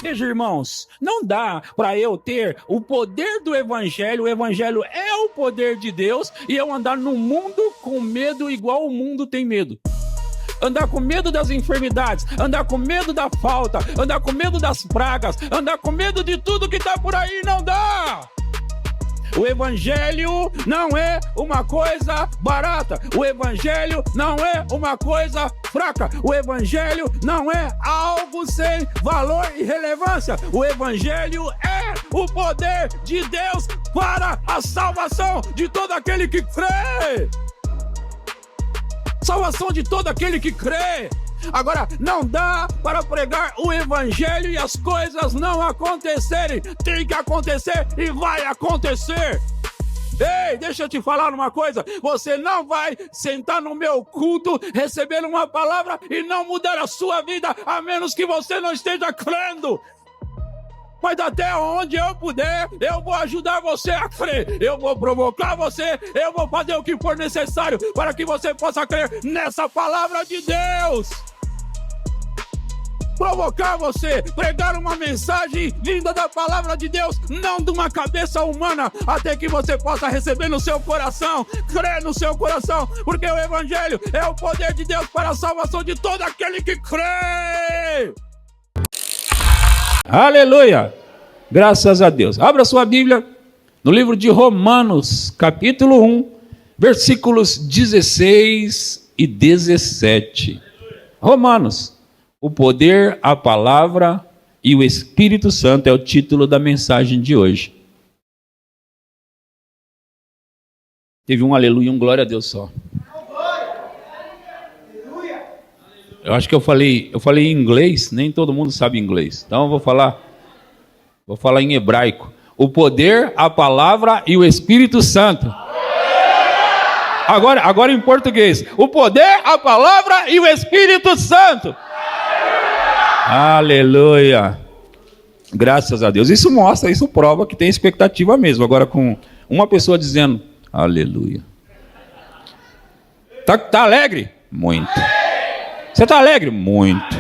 seja, irmãos, não dá para eu ter o poder do evangelho, o evangelho é o poder de Deus, e eu andar no mundo com medo igual o mundo tem medo. Andar com medo das enfermidades, andar com medo da falta, andar com medo das pragas, andar com medo de tudo que está por aí, não dá! O evangelho não é uma coisa barata. O evangelho não é uma coisa fraca. O evangelho não é algo sem valor e relevância. O evangelho é o poder de Deus para a salvação de todo aquele que crê. Salvação de todo aquele que crê. Agora, não dá para pregar o evangelho e as coisas não acontecerem. Tem que acontecer e vai acontecer. Ei, deixa eu te falar uma coisa. Você não vai sentar no meu culto, receber uma palavra e não mudar a sua vida, a menos que você não esteja crendo. Mas até onde eu puder, eu vou ajudar você a crer. Eu vou provocar você, eu vou fazer o que for necessário para que você possa crer nessa palavra de Deus. Provocar você, pregar uma mensagem vinda da palavra de Deus, não de uma cabeça humana, até que você possa receber no seu coração, crer no seu coração, porque o evangelho é o poder de Deus para a salvação de todo aquele que crê. Aleluia! Graças a Deus. Abra sua Bíblia no livro de Romanos, capítulo 1, versículos 16 e 17. Romanos. O poder, a palavra e o Espírito Santo é o título da mensagem de hoje. Teve um aleluia e um glória a Deus só. Eu acho que eu falei em inglês, nem todo mundo sabe inglês. Então eu vou falar em hebraico. O poder, a palavra e o Espírito Santo. Agora em português. O poder, a palavra e o Espírito Santo. Aleluia, graças a Deus. Isso prova que tem expectativa mesmo. Agora com uma pessoa dizendo aleluia. Tá alegre? Muito. Você está alegre? Muito.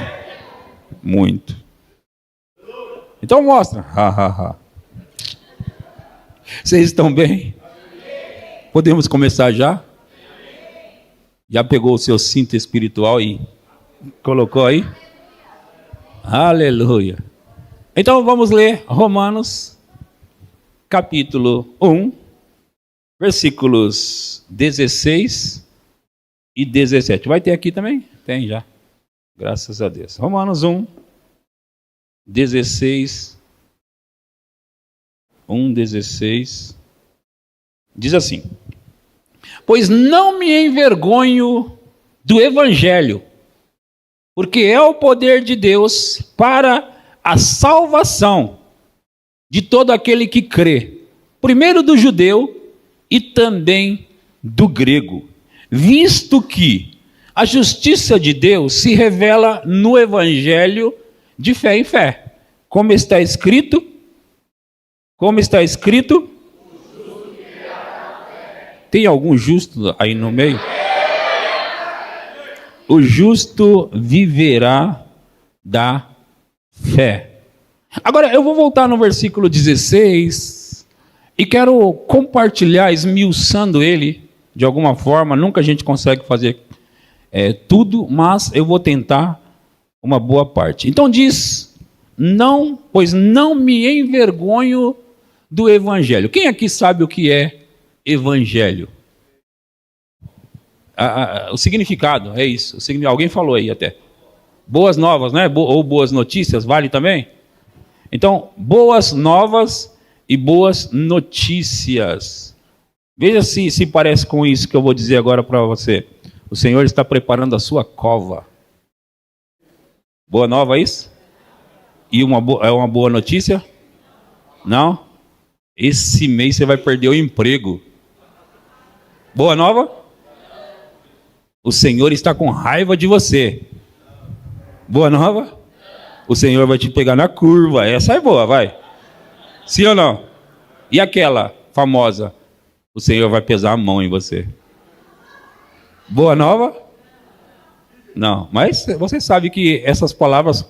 Muito. Então mostra. Vocês estão bem? Podemos começar já? Já pegou o seu cinto espiritual e colocou aí? Aleluia. Então vamos ler Romanos, capítulo 1, versículos 16 e 17. Vai ter aqui também? Tem já. Graças a Deus. Romanos 1, 16. 1, 16. Diz assim: pois não me envergonho do evangelho, porque é o poder de Deus para a salvação de todo aquele que crê, primeiro do judeu e também do grego, visto que a justiça de Deus se revela no evangelho de fé em fé, como está escrito, tem algum justo aí no meio? O justo viverá da fé. Agora eu vou voltar no versículo 16 e quero compartilhar, esmiuçando ele de alguma forma. Nunca a gente consegue fazer tudo, mas eu vou tentar uma boa parte. Então diz, pois não me envergonho do evangelho. Quem aqui sabe o que é evangelho? O significado, é isso. Alguém falou aí até. Boas novas, né? Ou boas notícias, vale também? Então, boas novas e boas notícias. Veja se parece com isso que eu vou dizer agora para você. O Senhor está preparando a sua cova. Boa nova, é isso? E é uma boa notícia? Não? Esse mês você vai perder o emprego. Boa nova? O Senhor está com raiva de você. Boa nova? O Senhor vai te pegar na curva. Essa é boa, vai. Sim ou não? E aquela famosa? O Senhor vai pesar a mão em você. Boa nova? Não, mas você sabe que essas palavras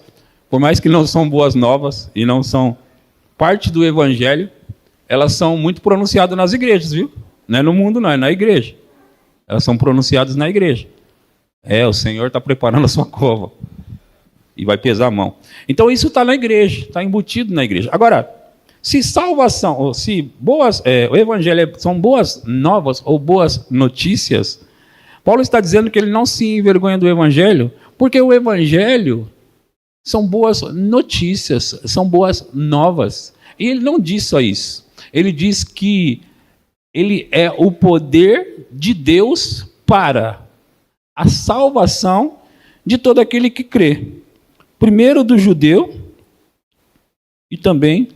por mais que não são boas novas e não são parte do evangelho, elas são muito pronunciadas nas igrejas, viu? Não é no mundo, não, é na igreja. Elas são pronunciadas na igreja. O Senhor está preparando a sua cova. E vai pesar a mão. Então isso está na igreja, está embutido na igreja. Agora, se salvação, ou se o evangelho são boas novas ou boas notícias, Paulo está dizendo que ele não se envergonha do evangelho, porque o evangelho são boas notícias, são boas novas. E ele não diz só isso. Ele diz que ele é o poder de Deus para a salvação de todo aquele que crê. Primeiro do judeu e também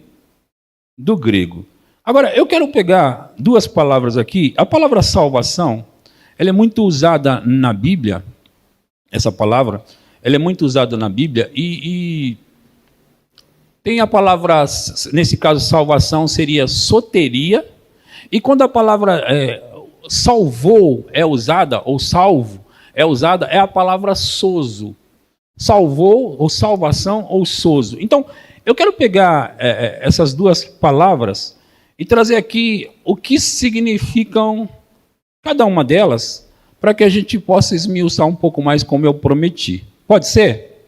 do grego. Agora, eu quero pegar duas palavras aqui. A palavra salvação, ela é muito usada na Bíblia. Essa palavra, ela é muito usada na Bíblia e tem a palavra, nesse caso, salvação seria soteria. E quando a palavra salvou é usada, ou salvo é usada, é a palavra sozo. Salvou, ou salvação, ou sozo. Então, eu quero pegar essas duas palavras e trazer aqui o que significam cada uma delas, para que a gente possa esmiuçar um pouco mais, como eu prometi. Pode ser?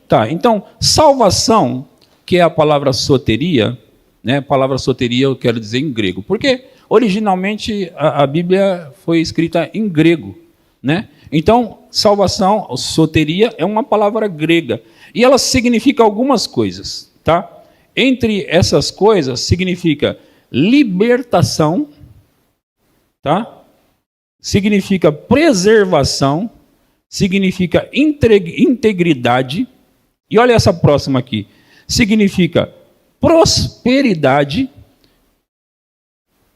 Tá, então, salvação, que é a palavra soteria, né? Palavra soteria eu quero dizer em grego, porque originalmente a Bíblia foi escrita em grego, né? Então, salvação, soteria, é uma palavra grega. E ela significa algumas coisas, tá? Entre essas coisas, significa libertação, tá? Significa preservação, significa integridade. E olha essa próxima aqui. Significa prosperidade.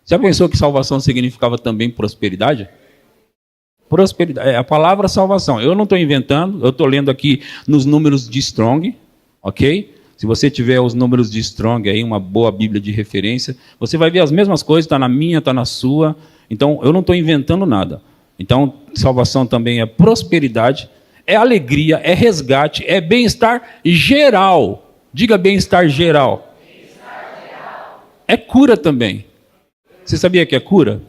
Já pensou que salvação significava também prosperidade? Prosperidade, a palavra salvação. Eu não estou inventando, eu estou lendo aqui nos números de Strong, ok? Se você tiver os números de Strong aí, uma boa Bíblia de referência, você vai ver as mesmas coisas, está na minha, está na sua. Então, eu não estou inventando nada. Então, salvação também é prosperidade, é alegria, é resgate, é bem-estar geral. Diga bem-estar geral. Bem-estar geral. É cura também. Você sabia que é cura?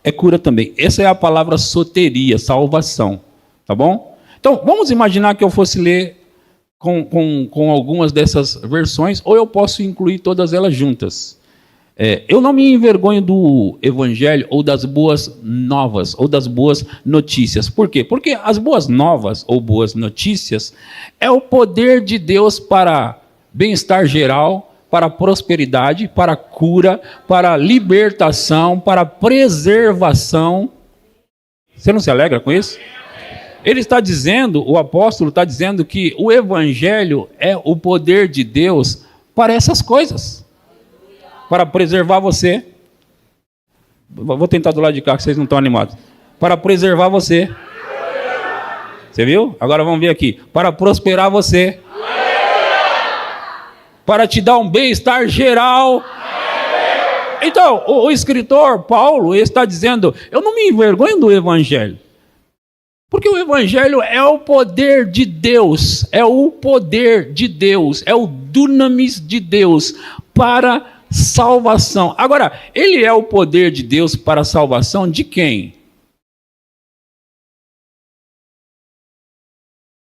É cura também. Essa é a palavra soteria, salvação. Tá bom? Então, vamos imaginar que eu fosse ler com algumas dessas versões, ou eu posso incluir todas elas juntas. Eu não me envergonho do evangelho, ou das boas novas, ou das boas notícias. Por quê? Porque as boas novas, ou boas notícias, é o poder de Deus para bem-estar geral, para prosperidade, para cura, para libertação, para preservação. Você não se alegra com isso? Ele está dizendo, o apóstolo está dizendo que o evangelho é o poder de Deus para essas coisas. Para preservar você. Vou tentar do lado de cá, que vocês não estão animados. Para preservar você. Você viu? Agora vamos ver aqui. Para prosperar você. Para te dar um bem-estar geral. Então, o escritor Paulo está dizendo, eu não me envergonho do evangelho. Porque o evangelho é o poder de Deus, é o poder de Deus, é o dunamis de Deus para salvação. Agora, ele é o poder de Deus para a salvação de quem?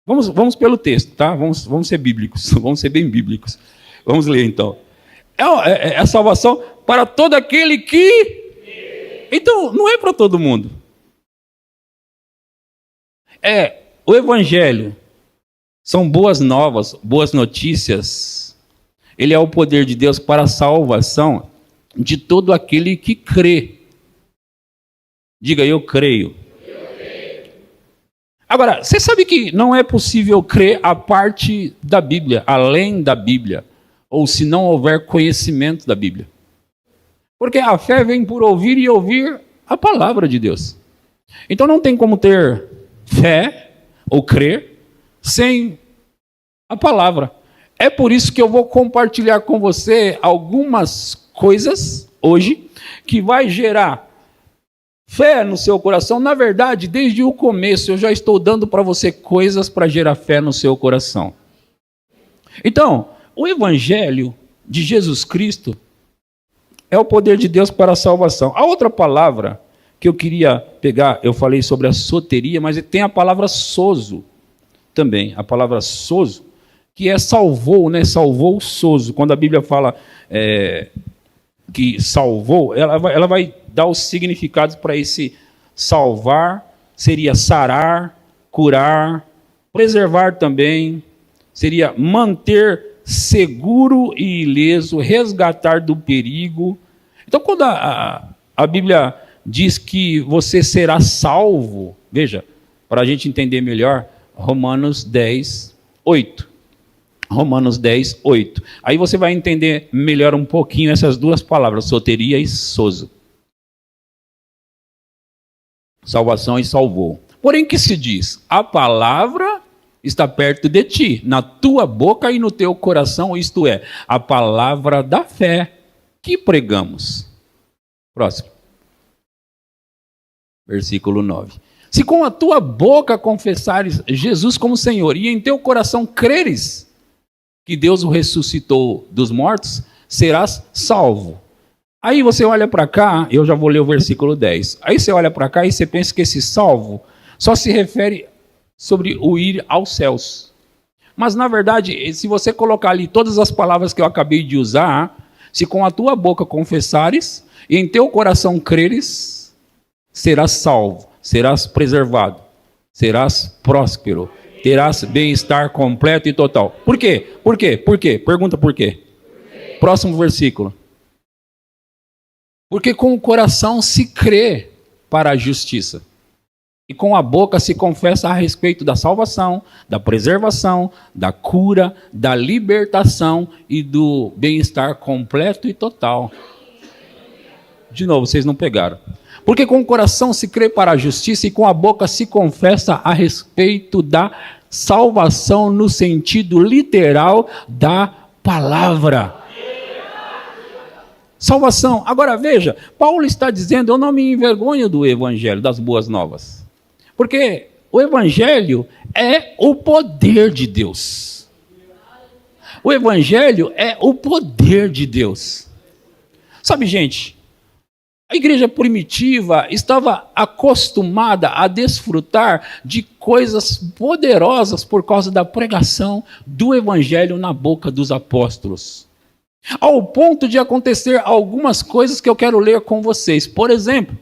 Vamos pelo texto, tá? Vamos ser bíblicos, vamos ser bem bíblicos. Vamos ler então. É a salvação para todo aquele que... Então, não é para todo mundo. O evangelho são boas novas, boas notícias. Ele é o poder de Deus para a salvação de todo aquele que crê. Diga, eu creio. Agora, você sabe que não é possível crer a parte da Bíblia, além da Bíblia, ou se não houver conhecimento da Bíblia. Porque a fé vem por ouvir e ouvir a palavra de Deus. Então não tem como ter fé ou crer sem a palavra. É por isso que eu vou compartilhar com você algumas coisas hoje que vai gerar fé no seu coração. Na verdade, desde o começo eu já estou dando para você coisas para gerar fé no seu coração. Então, o evangelho de Jesus Cristo é o poder de Deus para a salvação. A outra palavra que eu queria pegar, eu falei sobre a soteria, mas tem a palavra sozo também, a palavra sozo, que é salvou, né? Salvou sozo. Quando a Bíblia fala que salvou, ela vai dar os significados para esse salvar, seria sarar, curar, preservar também, seria manter seguro e ileso, resgatar do perigo. Então, quando a Bíblia diz que você será salvo, veja, para a gente entender melhor, Romanos 10, 8. Romanos 10, 8. Aí você vai entender melhor um pouquinho essas duas palavras, soteria e sozo. Salvação e salvou. Porém, que se diz? A palavra está perto de ti, na tua boca e no teu coração, isto é, a palavra da fé que pregamos. Próximo. Versículo 9. Se com a tua boca confessares Jesus como Senhor e em teu coração creres que Deus o ressuscitou dos mortos, serás salvo. Aí você olha para cá, eu já vou ler o versículo 10. Aí você olha para cá e você pensa que esse salvo só se refere sobre o ir aos céus. Mas na verdade, se você colocar ali todas as palavras que eu acabei de usar, se com a tua boca confessares e em teu coração creres, serás salvo, serás preservado, serás próspero, terás bem-estar completo e total. Por quê? Por quê? Por quê? Pergunta por quê. Próximo versículo. Porque com o coração se crê para a justiça. E com a boca se confessa a respeito da salvação, da preservação, da cura, da libertação e do bem-estar completo e total. De novo, vocês não pegaram. Porque com o coração se crê para a justiça e com a boca se confessa a respeito da salvação no sentido literal da palavra. Salvação. Agora veja, Paulo está dizendo, eu não me envergonho do evangelho, das boas novas. Porque o evangelho é o poder de Deus. O evangelho é o poder de Deus. Sabe, gente, a igreja primitiva estava acostumada a desfrutar de coisas poderosas por causa da pregação do evangelho na boca dos apóstolos. Ao ponto de acontecer algumas coisas que eu quero ler com vocês. Por exemplo,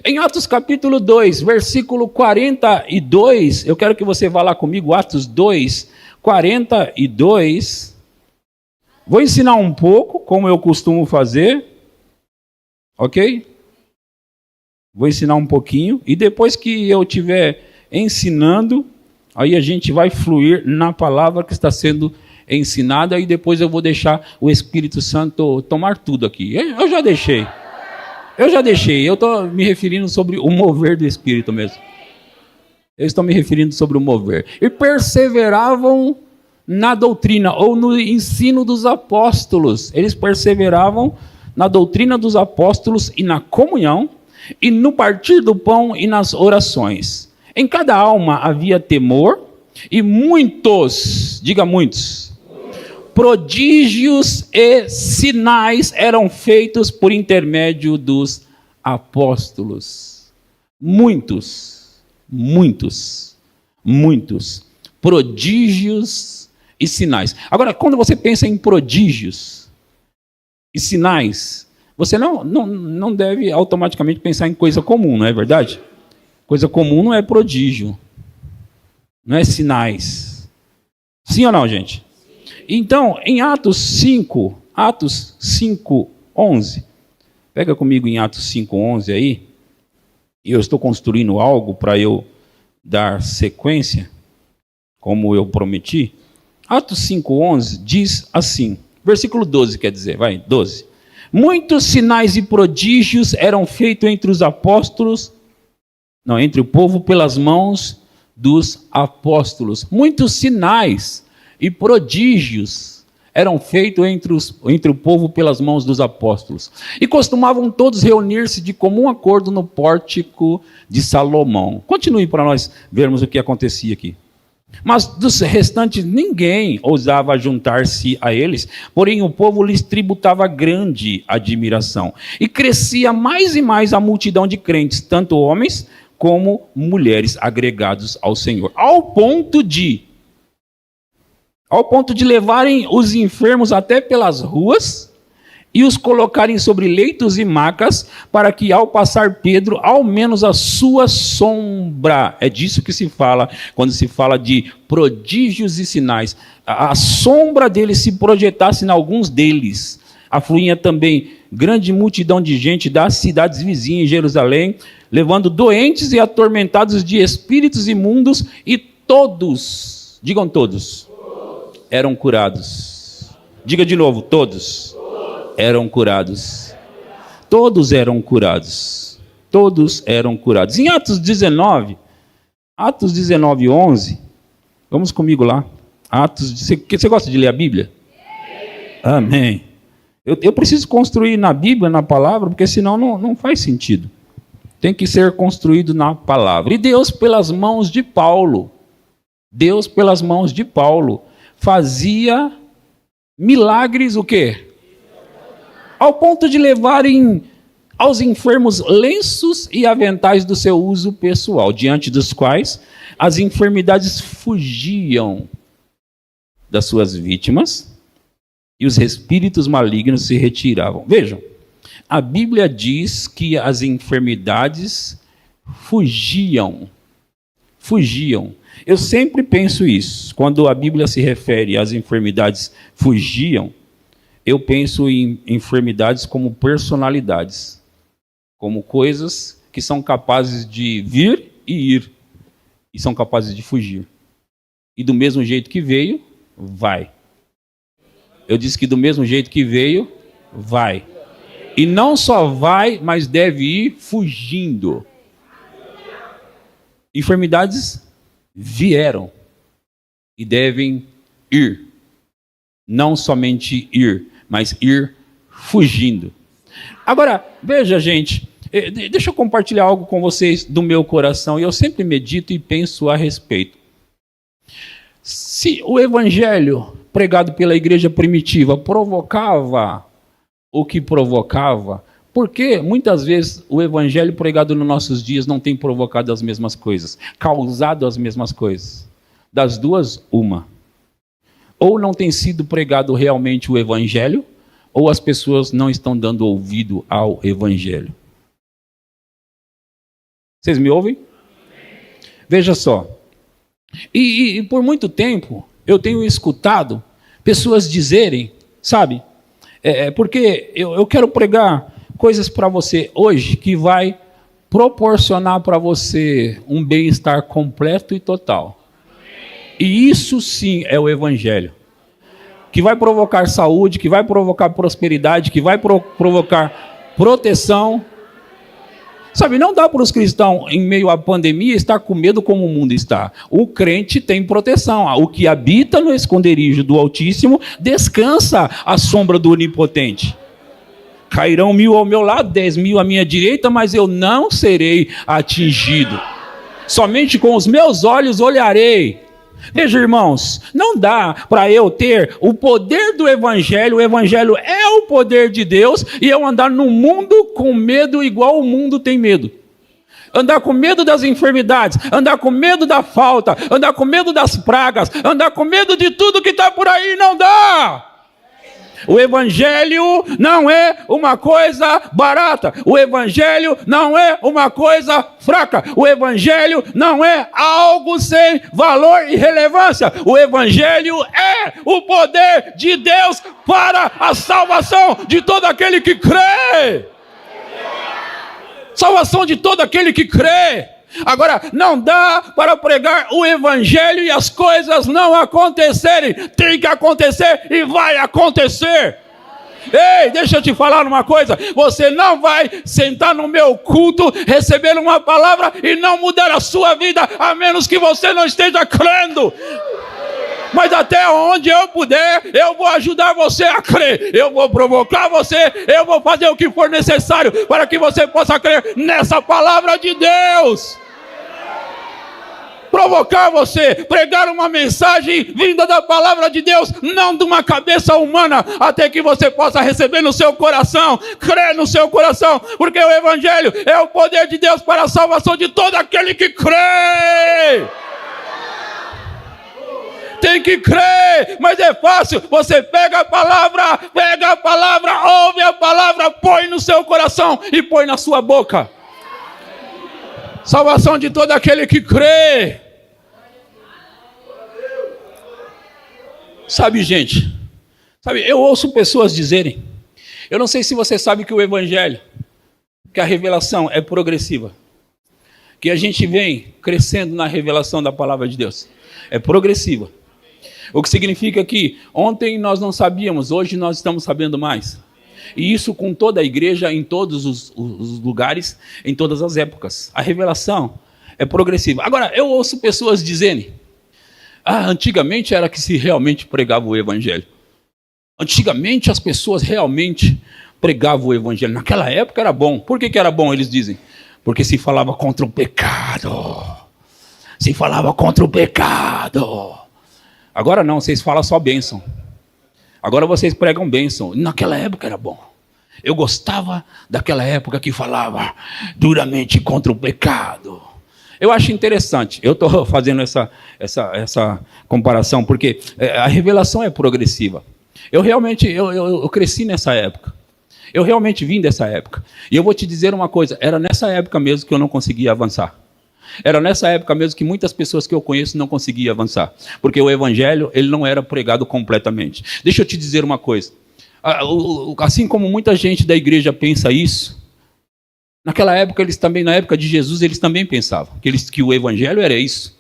em Atos capítulo 2, versículo 42, eu quero que você vá lá comigo, Atos 2, 42. Vou ensinar um pouco, como eu costumo fazer. Ok? Vou ensinar um pouquinho. E depois que eu estiver ensinando, aí a gente vai fluir na palavra que está sendo ensinada. E depois eu vou deixar o Espírito Santo tomar tudo aqui. Eu já deixei. Eu estou me referindo sobre o mover do Espírito mesmo. Eu estou me referindo sobre o mover. E perseveravam na doutrina, ou no ensino dos apóstolos. Eles perseveravam na doutrina dos apóstolos e na comunhão, e no partir do pão e nas orações. Em cada alma havia temor, e muitos, diga muitos, prodígios e sinais eram feitos por intermédio dos apóstolos. Muitos prodígios e sinais. Agora, quando você pensa em prodígios e sinais, você não deve automaticamente pensar em coisa comum, não é verdade? Coisa comum não é prodígio, não é sinais. Sim ou não, gente? Então, em Atos 5, 11, pega comigo em Atos 5, 11 aí, e eu estou construindo algo para eu dar sequência, como eu prometi. Atos 5, 11 diz assim, versículo 12 quer dizer, vai, 12. Muitos sinais e prodígios eram feitos entre os apóstolos, entre o povo pelas mãos dos apóstolos. Muitos sinais e prodígios eram feitos entre o povo pelas mãos dos apóstolos. E costumavam todos reunir-se de comum acordo no pórtico de Salomão. Continue para nós vermos o que acontecia aqui. Mas dos restantes ninguém ousava juntar-se a eles, porém o povo lhes tributava grande admiração. E crescia mais e mais a multidão de crentes, tanto homens como mulheres agregados ao Senhor. Ao ponto de levarem os enfermos até pelas ruas e os colocarem sobre leitos e macas, para que ao passar Pedro, ao menos a sua sombra, é disso que se fala, quando se fala de prodígios e sinais, a sombra deles se projetasse em alguns deles. Afluía também grande multidão de gente das cidades vizinhas em Jerusalém, levando doentes e atormentados de espíritos imundos, e todos, digam todos, eram curados. Diga de novo, todos eram curados. Todos eram curados. Todos eram curados. Em Atos 19, 11, vamos comigo lá. Você gosta de ler a Bíblia? Amém. Eu preciso construir na Bíblia, na palavra, porque senão não faz sentido. Tem que ser construído na palavra. E Deus, pelas mãos de Paulo, fazia milagres, o quê? Ao ponto de levarem aos enfermos lenços e aventais do seu uso pessoal, diante dos quais as enfermidades fugiam das suas vítimas e os espíritos malignos se retiravam. Vejam, a Bíblia diz que as enfermidades fugiam. Eu sempre penso isso. Quando a Bíblia se refere às enfermidades fugiam, eu penso em enfermidades como personalidades, como coisas que são capazes de vir e ir, e são capazes de fugir. E do mesmo jeito que veio, vai. Eu disse que do mesmo jeito que veio, vai. E não só vai, mas deve ir fugindo. Enfermidades vieram e devem ir. Não somente ir, mas ir fugindo. Agora, veja, gente, deixa eu compartilhar algo com vocês do meu coração, e eu sempre medito e penso a respeito. Se o evangelho pregado pela igreja primitiva provocava o que provocava, por que muitas vezes o evangelho pregado nos nossos dias não tem provocado as mesmas coisas, causado as mesmas coisas? Das duas, uma. Ou não tem sido pregado realmente o evangelho, ou as pessoas não estão dando ouvido ao evangelho. Vocês me ouvem? Veja só. E por muito tempo eu tenho escutado pessoas dizerem, sabe, porque eu quero pregar coisas para você hoje que vai proporcionar para você um bem-estar completo e total. E isso sim é o evangelho. Que vai provocar saúde, que vai provocar prosperidade, que vai provocar proteção. Sabe, não dá para os cristãos, em meio à pandemia, estar com medo como o mundo está. O crente tem proteção. O que habita no esconderijo do Altíssimo descansa à sombra do Onipotente. Cairão 1000 ao meu lado, 10.000 à minha direita, mas eu não serei atingido. Somente com os meus olhos olharei. Veja, irmãos, não dá para eu ter o poder do evangelho. O evangelho é o poder de Deus, e eu andar no mundo com medo igual o mundo tem medo. Andar com medo das enfermidades, andar com medo da falta, andar com medo das pragas, andar com medo de tudo que está por aí, não dá. O evangelho não é uma coisa barata. O evangelho não é uma coisa fraca. O evangelho não é algo sem valor e relevância. O evangelho é o poder de Deus para a salvação de todo aquele que crê. Salvação de todo aquele que crê. Agora, não dá para pregar o evangelho e as coisas não acontecerem. Tem que acontecer e vai acontecer. Ei, deixa eu te falar uma coisa. Você não vai sentar no meu culto, receber uma palavra e não mudar a sua vida, a menos que você não esteja crendo. Mas até onde eu puder, eu vou ajudar você a crer. Eu vou provocar você, eu vou fazer o que for necessário para que você possa crer nessa palavra de Deus. provocar você, pregar uma mensagem vinda da palavra de Deus, não de uma cabeça humana, até que você possa receber no seu coração, crer no seu coração, porque o Evangelho é o poder de Deus para a salvação de todo aquele que crê. Tem que crer, mas é fácil. Você pega a palavra, ouve a palavra, põe no seu coração e põe na sua boca. Salvação de todo aquele que crê. Sabe, gente, eu ouço pessoas dizerem, eu não sei se você sabe que o Evangelho, que a revelação é progressiva, que a gente vem crescendo na revelação da palavra de Deus, é progressiva. O que significa que ontem nós não sabíamos, hoje nós estamos sabendo mais. E isso com toda a igreja, em todos os lugares, em todas as épocas. A revelação é progressiva. Agora, eu ouço pessoas dizerem, antigamente era que se realmente pregava o Evangelho. Antigamente as pessoas realmente pregavam o Evangelho. Naquela época era bom. Por que era bom, eles dizem? Porque se falava contra o pecado. Se falava contra o pecado. Agora não, vocês falam só bênção. Agora vocês pregam bênção. Naquela época era bom. Eu gostava daquela época que falava duramente contra o pecado. Eu acho interessante. Eu estou fazendo essa comparação porque a revelação é progressiva. Eu realmente eu cresci nessa época. Eu realmente vim dessa época. E eu vou te dizer uma coisa. Era nessa época mesmo que eu não conseguia avançar. Era nessa época mesmo que muitas pessoas que eu conheço não conseguiam avançar. Porque o Evangelho, ele não era pregado completamente. Deixa eu te dizer uma coisa. Assim como muita gente da igreja pensa isso, naquela época, eles também, na época de Jesus, eles também pensavam que o Evangelho era isso.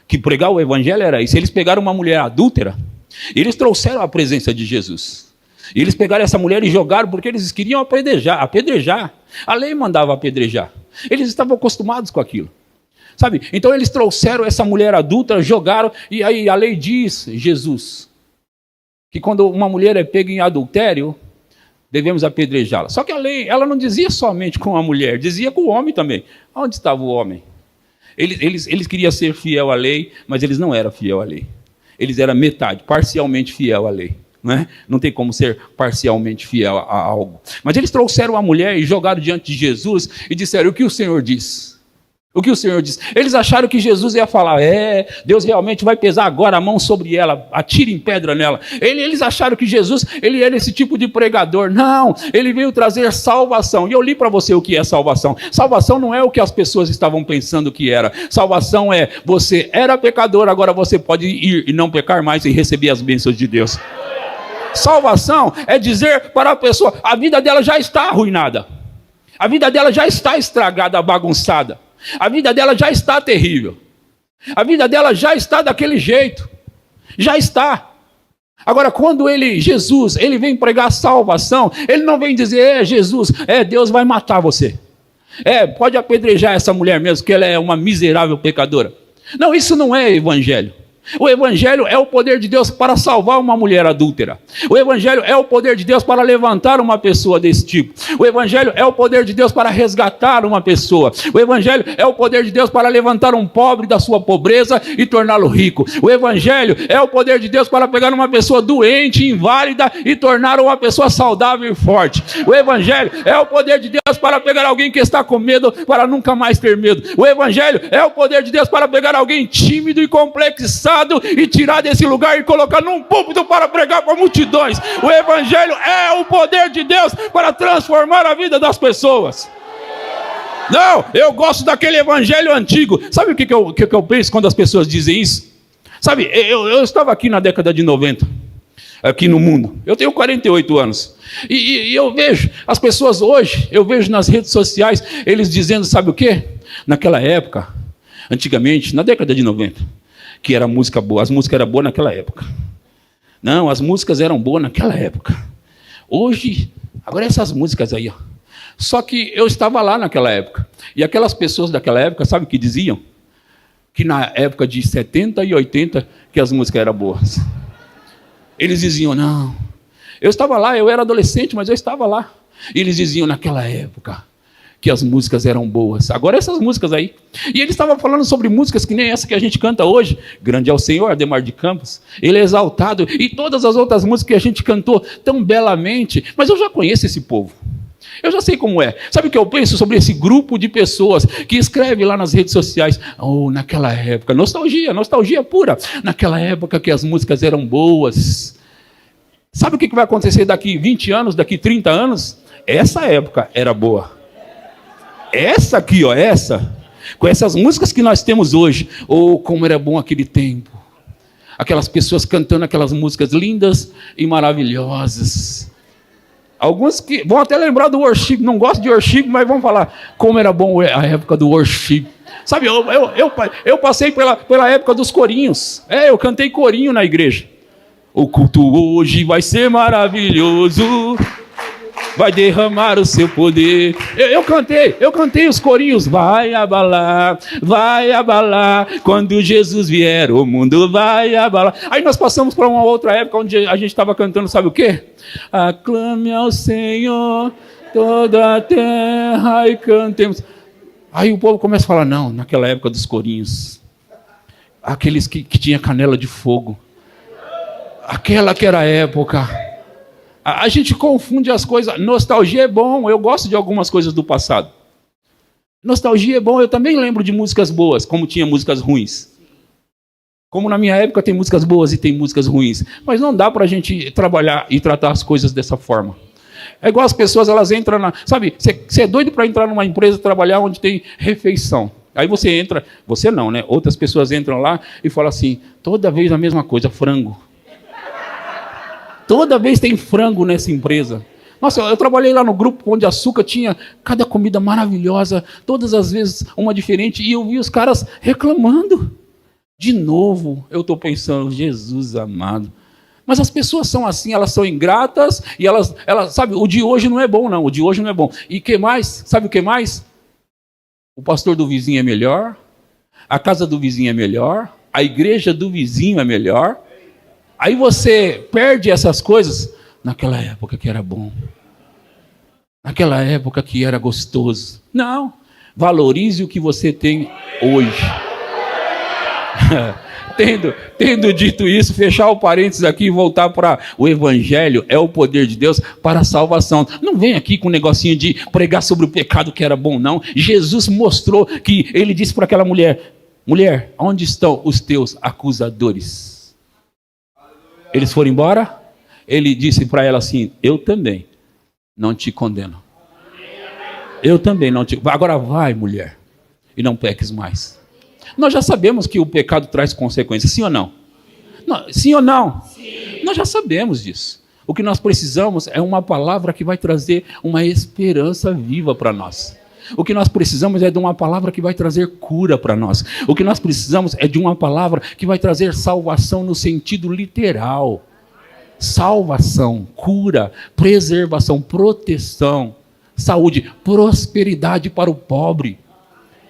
Que pregar o Evangelho era isso. Eles pegaram uma mulher adúltera, eles trouxeram a presença de Jesus. E eles pegaram essa mulher e jogaram porque eles queriam apedrejar. A lei mandava apedrejar. Eles estavam acostumados com aquilo. Sabe? Então eles trouxeram essa mulher adulta, jogaram, e aí a lei diz, Jesus, que quando uma mulher é pega em adultério, devemos apedrejá-la. Só que a lei, ela não dizia somente com a mulher, dizia com o homem também. Onde estava o homem? Eles queriam ser fiel à lei, mas eles não eram fiel à lei. Eles eram metade, parcialmente fiel à lei. Não tem como ser parcialmente fiel a algo. Mas eles trouxeram a mulher e jogaram diante de Jesus e disseram, o que o Senhor diz? O que o Senhor diz? Eles acharam que Jesus ia falar, Deus realmente vai pesar agora a mão sobre ela, atire em pedra nela. Eles acharam que Jesus, ele era esse tipo de pregador. Não, ele veio trazer salvação. E eu li para você o que é salvação. Salvação não é o que as pessoas estavam pensando que era. Salvação é, você era pecador, agora você pode ir e não pecar mais e receber as bênçãos de Deus. Salvação é dizer para a pessoa, a vida dela já está arruinada. A vida dela já está estragada, bagunçada. A vida dela já está terrível. A vida dela já está daquele jeito. Já está. Agora, quando Jesus, ele vem pregar salvação, ele não vem dizer, Jesus, Deus vai matar você. Pode apedrejar essa mulher mesmo, que ela é uma miserável pecadora. Não, isso não é evangelho. O Evangelho é o poder de Deus para salvar uma mulher adúltera. O Evangelho é o poder de Deus para levantar uma pessoa desse tipo. O Evangelho é o poder de Deus para resgatar uma pessoa. O Evangelho é o poder de Deus para levantar um pobre da sua pobreza e torná-lo rico. O Evangelho é o poder de Deus para pegar uma pessoa doente, inválida e torná-la uma pessoa saudável e forte. O Evangelho é o poder de Deus para pegar alguém que está com medo para nunca mais ter medo. O Evangelho é o poder de Deus para pegar alguém tímido e complexado e tirar desse lugar e colocar num púlpito para pregar para multidões. O Evangelho é o poder de Deus para transformar a vida das pessoas. Não, eu gosto daquele Evangelho antigo. Sabe o que eu penso quando as pessoas dizem isso? Sabe, eu estava aqui na década de 90, aqui no mundo. Eu tenho 48 anos. E eu vejo as pessoas hoje, eu vejo nas redes sociais, eles dizendo, sabe o quê? Naquela época, antigamente, na década de 90, que era música boa, as músicas eram boas naquela época. Não, as músicas eram boas naquela época. Hoje, agora essas músicas aí, ó. Só que eu estava lá naquela época. E aquelas pessoas daquela época, sabe o que diziam? Que na época de 70 e 80, que as músicas eram boas. Eles diziam, não. Eu estava lá, eu era adolescente, mas eu estava lá. E eles diziam naquela época que as músicas eram boas. Agora essas músicas aí. E ele estava falando sobre músicas que nem essa que a gente canta hoje. Grande é o Senhor, Ademar de Campos. Ele é exaltado. E todas as outras músicas que a gente cantou tão belamente. Mas eu já conheço esse povo. Eu já sei como é. Sabe o que eu penso sobre esse grupo de pessoas que escreve lá nas redes sociais? Oh, naquela época. Nostalgia pura. Naquela época que as músicas eram boas. Sabe o que vai acontecer daqui 20 anos, daqui 30 anos? Essa época era boa. Essa aqui, ó, essa. Com essas músicas que nós temos hoje. Oh, como era bom aquele tempo. Aquelas pessoas cantando aquelas músicas lindas e maravilhosas. Alguns que vão até lembrar do worship, não gostam de worship, mas vão falar como era bom a época do worship. Sabe, eu passei pela época dos corinhos. Eu cantei corinho na igreja. O culto hoje vai ser maravilhoso, vai derramar o seu poder. Eu cantei os corinhos. Vai abalar, quando Jesus vier, o mundo vai abalar. Aí nós passamos para uma outra época onde a gente estava cantando, sabe o quê? Aclame ao Senhor toda a terra e cantemos. Aí o povo começa a falar, não, naquela época dos corinhos, aqueles que tinha canela de fogo, aquela que era a época. A gente confunde as coisas. Nostalgia é bom, eu gosto de algumas coisas do passado. Nostalgia é bom, eu também lembro de músicas boas, como tinha músicas ruins. Como na minha época tem músicas boas e tem músicas ruins. Mas não dá para a gente trabalhar e tratar as coisas dessa forma. É igual as pessoas, elas entram na... Sabe, você é doido para entrar numa empresa, trabalhar onde tem refeição. Aí você entra, você não, né? Outras pessoas entram lá e falam assim, toda vez a mesma coisa, frango. Toda vez tem frango nessa empresa. Nossa, eu trabalhei lá no grupo onde açúcar tinha cada comida maravilhosa, todas as vezes uma diferente, e eu vi os caras reclamando. De novo, eu estou pensando, Jesus amado. Mas as pessoas são assim, elas são ingratas, e elas, sabe, o de hoje não é bom, não, o de hoje não é bom. E que mais? Sabe o que mais? O pastor do vizinho é melhor, a casa do vizinho é melhor, a igreja do vizinho é melhor. Aí você perde essas coisas naquela época que era bom. Naquela época que era gostoso. Não. Valorize o que você tem hoje. Tendo dito isso, fechar o parênteses aqui e voltar para o Evangelho é o poder de Deus para a salvação. Não vem aqui com um negocinho de pregar sobre o pecado que era bom, não. Jesus mostrou que ele disse para aquela mulher, mulher, onde estão os teus acusadores? Eles foram embora, ele disse para ela assim, eu também não te condeno. Eu também não te... Agora vai, mulher, e não peques mais. Nós já sabemos que o pecado traz consequências, sim ou não? Sim ou não? Sim. Nós já sabemos disso. O que nós precisamos é uma palavra que vai trazer uma esperança viva para nós. O que nós precisamos é de uma palavra que vai trazer cura para nós. O que nós precisamos é de uma palavra que vai trazer salvação no sentido literal. Salvação, cura, preservação, proteção, saúde, prosperidade para o pobre.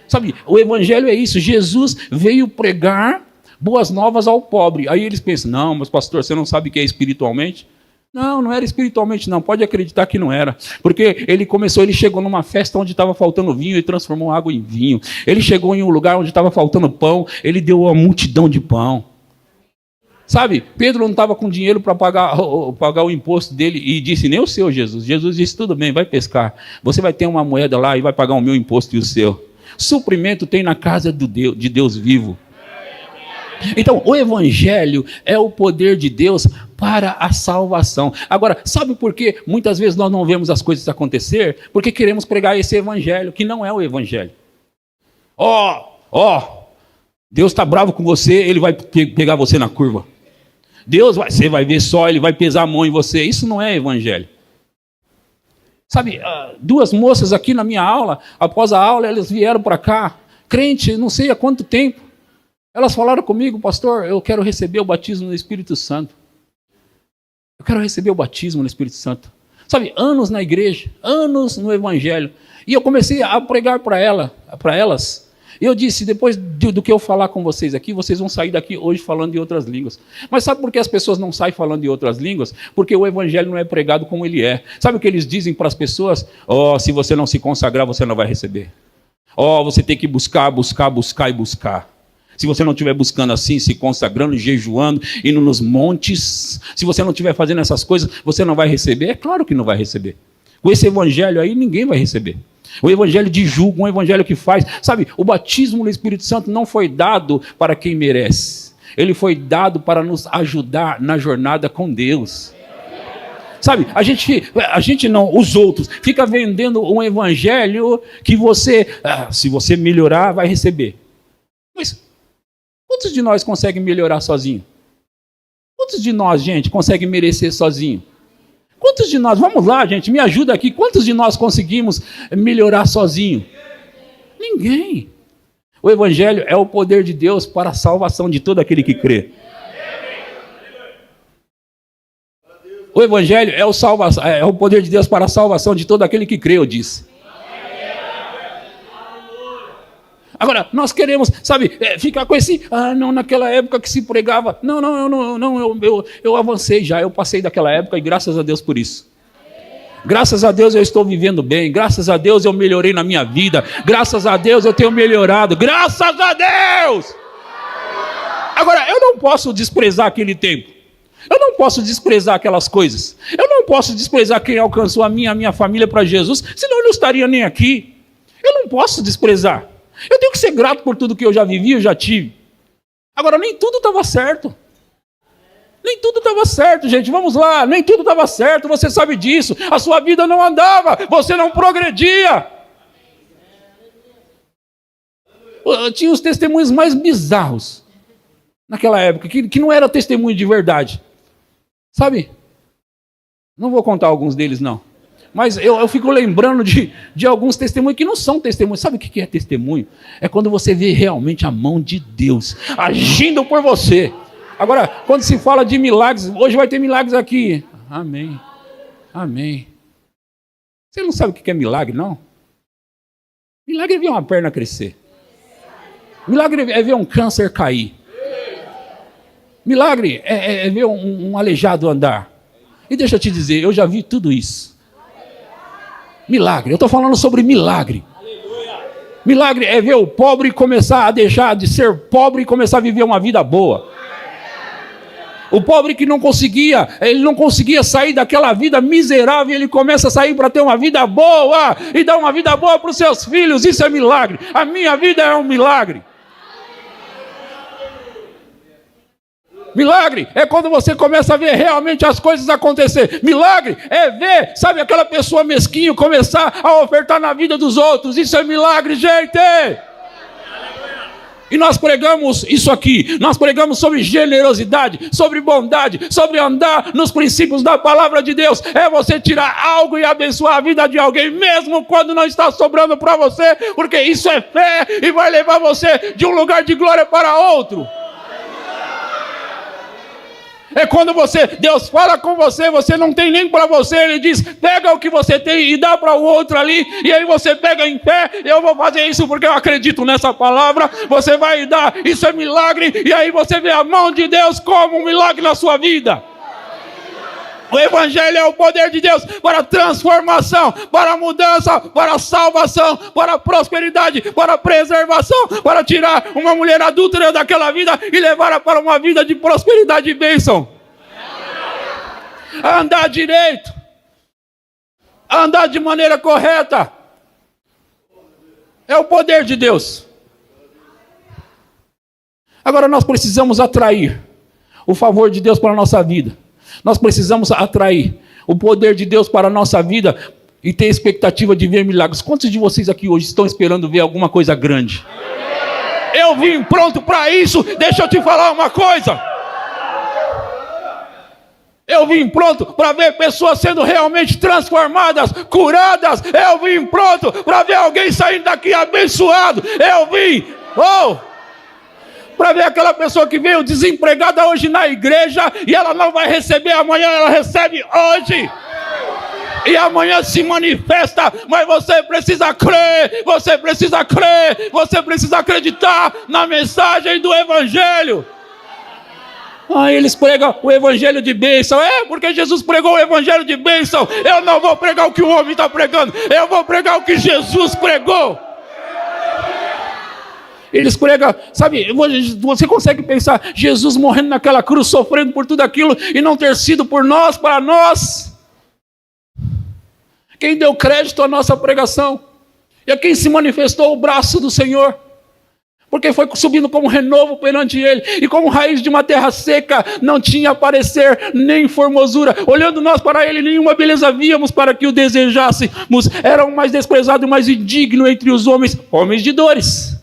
Sabe, o evangelho é isso. Jesus veio pregar boas novas ao pobre. Aí eles pensam, não, mas pastor, você não sabe o que é espiritualmente? Não era espiritualmente não, pode acreditar que não era. Porque ele chegou numa festa onde estava faltando vinho e transformou água em vinho. Ele chegou em um lugar onde estava faltando pão, ele deu uma multidão de pão. Sabe, Pedro não estava com dinheiro para pagar o imposto dele e disse, nem o seu, Jesus. Jesus disse, tudo bem, vai pescar. Você vai ter uma moeda lá e vai pagar o meu imposto e o seu. Suprimento tem na casa de Deus vivo. Então, o evangelho é o poder de Deus para a salvação. Agora, sabe por que muitas vezes nós não vemos as coisas acontecer? Porque queremos pregar esse evangelho, que não é o evangelho. Deus está bravo com você, ele vai pegar você na curva. Você vai ver só, ele vai pesar a mão em você. Isso não é evangelho. Sabe, duas moças aqui na minha aula, após a aula, elas vieram para cá, crente, não sei há quanto tempo. Elas falaram comigo, pastor, eu quero receber o batismo no Espírito Santo. Eu quero receber o batismo no Espírito Santo. Sabe, anos na igreja, anos no evangelho. E eu comecei a pregar para elas. E eu disse, depois do que eu falar com vocês aqui, vocês vão sair daqui hoje falando em outras línguas. Mas sabe por que as pessoas não saem falando em outras línguas? Porque o evangelho não é pregado como ele é. Sabe o que eles dizem para as pessoas? Se você não se consagrar, você não vai receber. Você tem que buscar, buscar, buscar e buscar. Se você não estiver buscando assim, se consagrando, jejuando, indo nos montes, se você não estiver fazendo essas coisas, você não vai receber? É claro que não vai receber. Com esse evangelho aí, ninguém vai receber. O evangelho de julgo, um evangelho que faz. Sabe, o batismo no Espírito Santo não foi dado para quem merece. Ele foi dado para nos ajudar na jornada com Deus. Sabe, a gente não, os outros, fica vendendo um evangelho que você, se você melhorar, vai receber. Mas quantos de nós conseguem melhorar sozinho? Quantos de nós, gente, conseguem merecer sozinho? Quantos de nós, vamos lá, gente, me ajuda aqui, quantos de nós conseguimos melhorar sozinho? Ninguém. O evangelho é o poder de Deus para a salvação de todo aquele que crê. O evangelho é o poder de Deus para a salvação de todo aquele que crê, eu disse. Agora, nós queremos, sabe, ficar com esse, não, naquela época que se pregava. Não, eu avancei já, eu passei daquela época e graças a Deus por isso. Graças a Deus eu estou vivendo bem, graças a Deus eu melhorei na minha vida, graças a Deus eu tenho melhorado, graças a Deus! Agora, eu não posso desprezar aquele tempo, eu não posso desprezar aquelas coisas, eu não posso desprezar quem alcançou a minha família para Jesus, senão eu não estaria nem aqui. Eu não posso desprezar. Eu tenho que ser grato por tudo que eu já vivi, eu já tive. Agora, nem tudo estava certo. Nem tudo estava certo, gente. Vamos lá, nem tudo estava certo, você sabe disso. A sua vida não andava, você não progredia. Tinha os testemunhos mais bizarros naquela época, que não era testemunho de verdade. Sabe? Não vou contar alguns deles, não. Mas eu fico lembrando de alguns testemunhos que não são testemunhos. Sabe o que é testemunho? É quando você vê realmente a mão de Deus agindo por você. Agora, quando se fala de milagres, hoje vai ter milagres aqui. Amém. Amém. Você não sabe o que é milagre, não? Milagre é ver uma perna crescer. Milagre é ver um câncer cair. Milagre é ver um aleijado andar. E deixa eu te dizer, eu já vi tudo isso. Milagre, eu estou falando sobre milagre. Milagre é ver o pobre começar a deixar de ser pobre e começar a viver uma vida boa. O pobre que não conseguia sair daquela vida miserável, ele começa a sair para ter uma vida boa e dar uma vida boa para os seus filhos. Isso é milagre. A minha vida é um milagre. Milagre é quando você começa a ver realmente as coisas acontecer. Milagre é ver, sabe, aquela pessoa mesquinha começar a ofertar na vida dos outros. Isso é milagre, gente! E nós pregamos isso aqui. Nós pregamos sobre generosidade, sobre bondade, sobre andar nos princípios da palavra de Deus. É você tirar algo e abençoar a vida de alguém, mesmo quando não está sobrando para você, porque isso é fé e vai levar você de um lugar de glória para outro. É quando Deus fala com você, você não tem nem para você, Ele diz, pega o que você tem e dá para o outro ali, e aí você pega em fé, eu vou fazer isso porque eu acredito nessa palavra, você vai dar, isso é milagre, e aí você vê a mão de Deus como um milagre na sua vida. O evangelho é o poder de Deus para transformação, para mudança, para salvação, para prosperidade, para preservação, para tirar uma mulher adúltera daquela vida e levá-la para uma vida de prosperidade e bênção. A andar direito, a andar de maneira correta. É o poder de Deus. Agora nós precisamos atrair o favor de Deus para a nossa vida. Nós precisamos atrair o poder de Deus para a nossa vida e ter expectativa de ver milagres. Quantos de vocês aqui hoje estão esperando ver alguma coisa grande? Eu vim pronto para isso. Deixa eu te falar uma coisa. Eu vim pronto para ver pessoas sendo realmente transformadas, curadas. Eu vim pronto para ver alguém saindo daqui abençoado. Eu vim, para ver aquela pessoa que veio desempregada hoje na igreja e ela não vai receber amanhã, ela recebe hoje. E amanhã se manifesta, mas você precisa crer, você precisa crer, você precisa acreditar na mensagem do Evangelho. Eles pregam o Evangelho de bênção. Porque Jesus pregou o Evangelho de bênção. Eu não vou pregar o que o homem está pregando, eu vou pregar o que Jesus pregou. Eles pregam, sabe, você consegue pensar Jesus morrendo naquela cruz, sofrendo por tudo aquilo e não ter sido por nós, para nós? Quem deu crédito à nossa pregação? E a quem se manifestou o braço do Senhor? Porque foi subindo como renovo perante ele, e como raiz de uma terra seca, não tinha parecer nem formosura. Olhando nós para ele, nenhuma beleza víamos para que o desejássemos. Era o mais desprezado e o mais indigno entre os homens, homens de dores.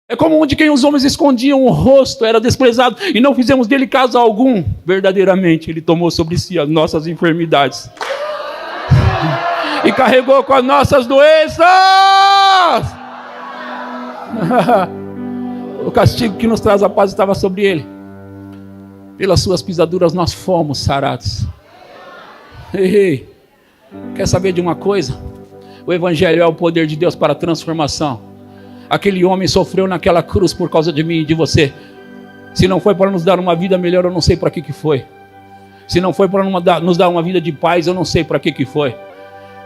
É como um de quem os homens escondiam o rosto, era desprezado, e não fizemos dele caso algum. Verdadeiramente, ele tomou sobre si as nossas enfermidades e carregou com as nossas doenças. O castigo que nos traz a paz estava sobre ele. Pelas suas pisaduras nós fomos sarados. Ei, quer saber de uma coisa? O Evangelho é o poder de Deus para a transformação. Aquele homem sofreu naquela cruz por causa de mim e de você. Se não foi para nos dar uma vida melhor, eu não sei para que foi. Se não foi para nos dar uma vida de paz, eu não sei para que foi.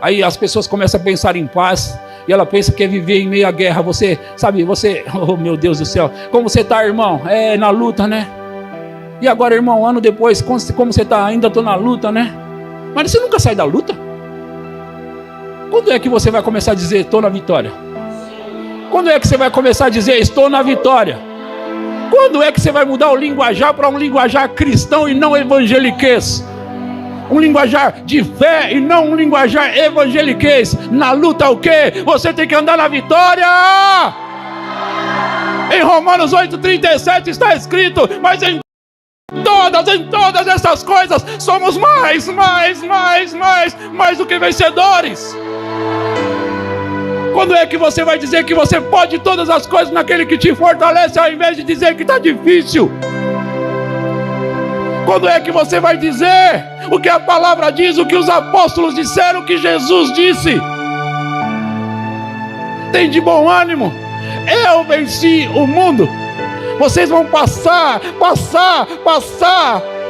Aí as pessoas começam a pensar em paz, e ela pensa que é viver em meio à guerra. Você, oh meu Deus do céu, como você está, irmão? Na luta, né? E agora, irmão, ano depois, como você está? Ainda estou na luta, né? Mas você nunca sai da luta? Quando é que você vai começar a dizer, estou na vitória? Quando é que você vai começar a dizer, estou na vitória? Quando é que você vai mudar o linguajar para um linguajar cristão e não evangeliquez? Um linguajar de fé e não um linguajar evangeliquez. Na luta o quê? Você tem que andar na vitória. Em Romanos 8,37 está escrito, mas em todas essas coisas somos mais do que vencedores. Quando é que você vai dizer que você pode todas as coisas naquele que te fortalece, ao invés de dizer que está difícil? Quando é que você vai dizer o que a palavra diz, o que os apóstolos disseram, o que Jesus disse? Tem de bom ânimo, eu venci o mundo. Vocês vão passar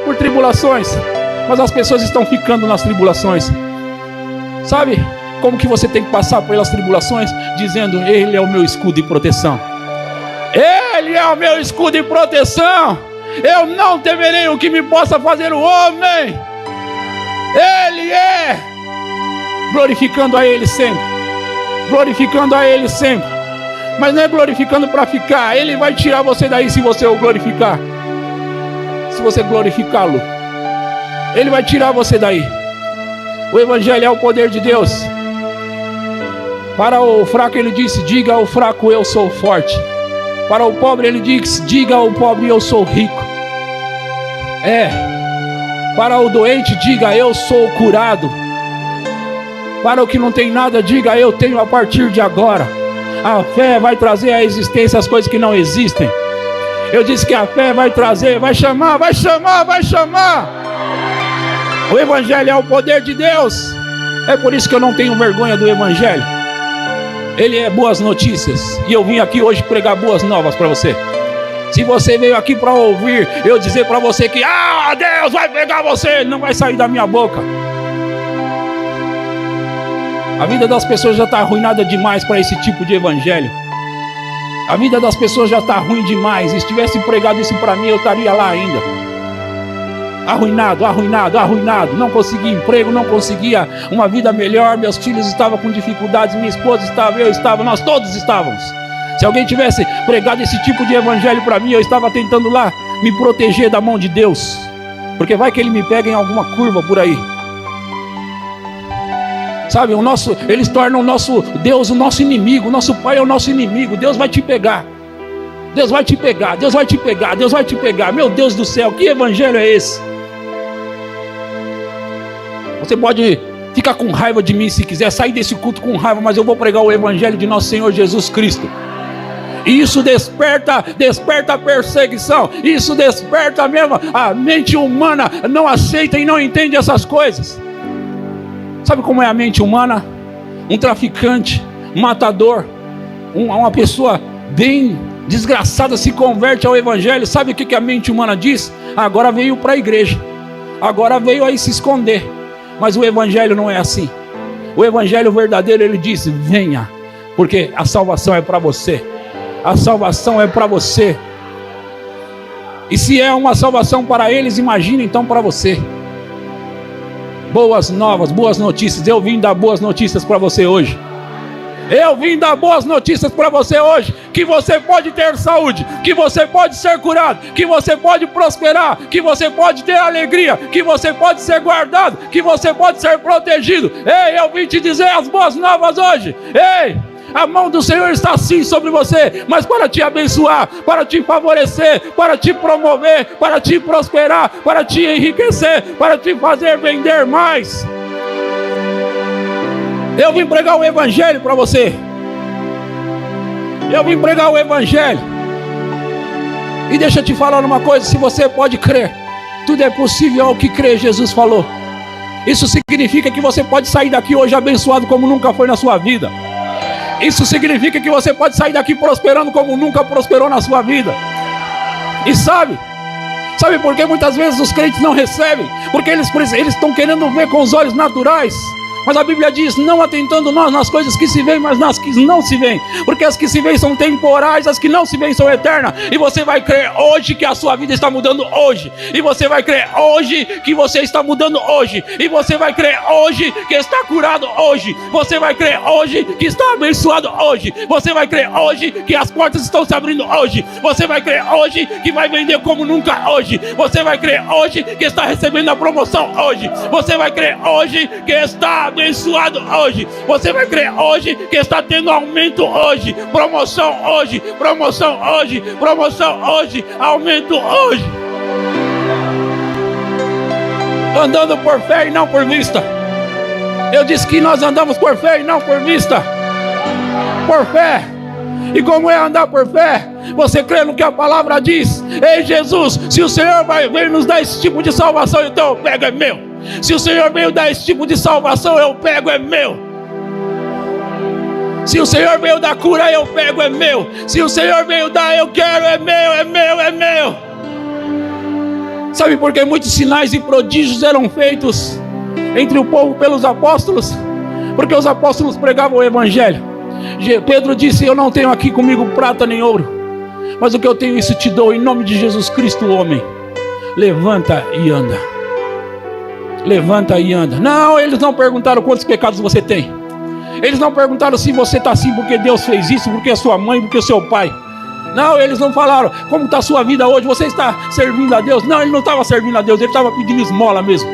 por tribulações, mas as pessoas estão ficando nas tribulações. Sabe como que você tem que passar pelas tribulações? Dizendo, Ele é o meu escudo e proteção. Ele é o meu escudo e proteção. Eu não temerei o que me possa fazer o homem. Ele é. Glorificando a Ele sempre. Glorificando a Ele sempre. Mas não é glorificando para ficar. Ele vai tirar você daí se você o glorificar. Se você glorificá-lo, Ele vai tirar você daí. O Evangelho é o poder de Deus. Para o fraco Ele disse, diga ao fraco, eu sou forte. Para o pobre Ele disse, diga ao pobre, eu sou rico. Para o doente, diga, eu sou curado. Para o que não tem nada, diga, eu tenho a partir de agora. A fé vai trazer à existência as coisas que não existem. Eu disse que a fé vai trazer, vai chamar. O Evangelho é o poder de Deus. É por isso que eu não tenho vergonha do Evangelho. Ele é boas notícias. E eu vim aqui hoje pregar boas novas para você. Se você veio aqui para ouvir eu dizer para você que Deus vai pegar você, não vai sair da minha boca. A vida das pessoas já está arruinada demais para esse tipo de evangelho. A vida das pessoas já está ruim demais. Se tivesse pregado isso para mim, eu estaria lá ainda. Arruinado. Não conseguia emprego, não conseguia uma vida melhor. Meus filhos estavam com dificuldades, minha esposa estava, eu estava, nós todos estávamos. Se alguém tivesse pregado esse tipo de evangelho para mim, eu estava tentando lá me proteger da mão de Deus. Porque vai que Ele me pega em alguma curva por aí. Sabe, eles tornam o nosso Deus o nosso inimigo, o nosso Pai é o nosso inimigo. Deus vai te pegar. Deus vai te pegar. Meu Deus do céu, que evangelho é esse? Você pode ficar com raiva de mim se quiser, sair desse culto com raiva, mas eu vou pregar o evangelho de nosso Senhor Jesus Cristo. E isso desperta a perseguição. Isso desperta mesmo. A mente humana não aceita e não entende essas coisas. Sabe como é a mente humana? Um traficante, um matador, uma pessoa bem desgraçada se converte ao evangelho. Sabe o que a mente humana diz? Agora veio para a igreja, agora veio aí se esconder. Mas o evangelho não é assim. O evangelho verdadeiro, ele diz: venha, porque a salvação é para você. A salvação é para você. E se é uma salvação para eles, imagina então para você. Boas novas, boas notícias. Eu vim dar boas notícias para você hoje. Eu vim dar boas notícias para você hoje. Que você pode ter saúde, que você pode ser curado, que você pode prosperar, que você pode ter alegria, que você pode ser guardado, que você pode ser protegido. Ei, eu vim te dizer as boas novas hoje. Ei, a mão do Senhor está sim sobre você, mas para te abençoar, para te favorecer, para te promover, para te prosperar, para te enriquecer, para te fazer vender mais. Eu vim pregar o evangelho para você. Eu vim pregar o evangelho. E deixa eu te falar uma coisa: se você pode crer, tudo é possível ao que crê, Jesus falou. Isso significa que você pode sair daqui hoje abençoado como nunca foi na sua vida. Isso significa que você pode sair daqui prosperando como nunca prosperou na sua vida. E sabe por que muitas vezes os crentes não recebem? Porque eles estão querendo ver com os olhos naturais. Mas a Bíblia diz: não atentando nós nas coisas que se veem, mas nas que não se veem. Porque as que se veem são temporais, as que não se veem são eternas. E você vai crer hoje que a sua vida está mudando hoje. E você vai crer hoje que você está mudando hoje. E você vai crer hoje que está curado hoje. Você vai crer hoje que está abençoado hoje. Você vai crer hoje que as portas estão se abrindo hoje. Você vai crer hoje que vai vender como nunca hoje. Você vai crer hoje que está recebendo a promoção hoje. Você vai crer hoje que está abençoado hoje. Você vai crer hoje que está tendo aumento hoje, promoção hoje, promoção hoje, promoção hoje, aumento hoje. Andando por fé e não por vista. Eu disse que nós andamos por fé e não por vista. Por fé. E como é andar por fé? Você crê no que a palavra diz. Ei, Jesus, se o Senhor veio nos dar esse tipo de salvação, então eu pego, é meu. Se o Senhor veio dar esse tipo de salvação, eu pego, é meu. Se o Senhor veio dar cura, eu pego, é meu. Se o Senhor veio dar, eu quero, é meu, é meu, é meu. Sabe por que muitos sinais e prodígios eram feitos entre o povo pelos apóstolos? Porque os apóstolos pregavam o evangelho. Pedro disse: eu não tenho aqui comigo prata nem ouro, mas o que eu tenho, isso te dou, em nome de Jesus Cristo, homem. Levanta e anda. Levanta e anda. Não, eles não perguntaram quantos pecados você tem. Eles não perguntaram se você está assim porque Deus fez isso, porque a sua mãe, porque o seu pai. Não, eles não falaram como está a sua vida hoje, você está servindo a Deus. Não, ele não estava servindo a Deus, ele estava pedindo esmola mesmo.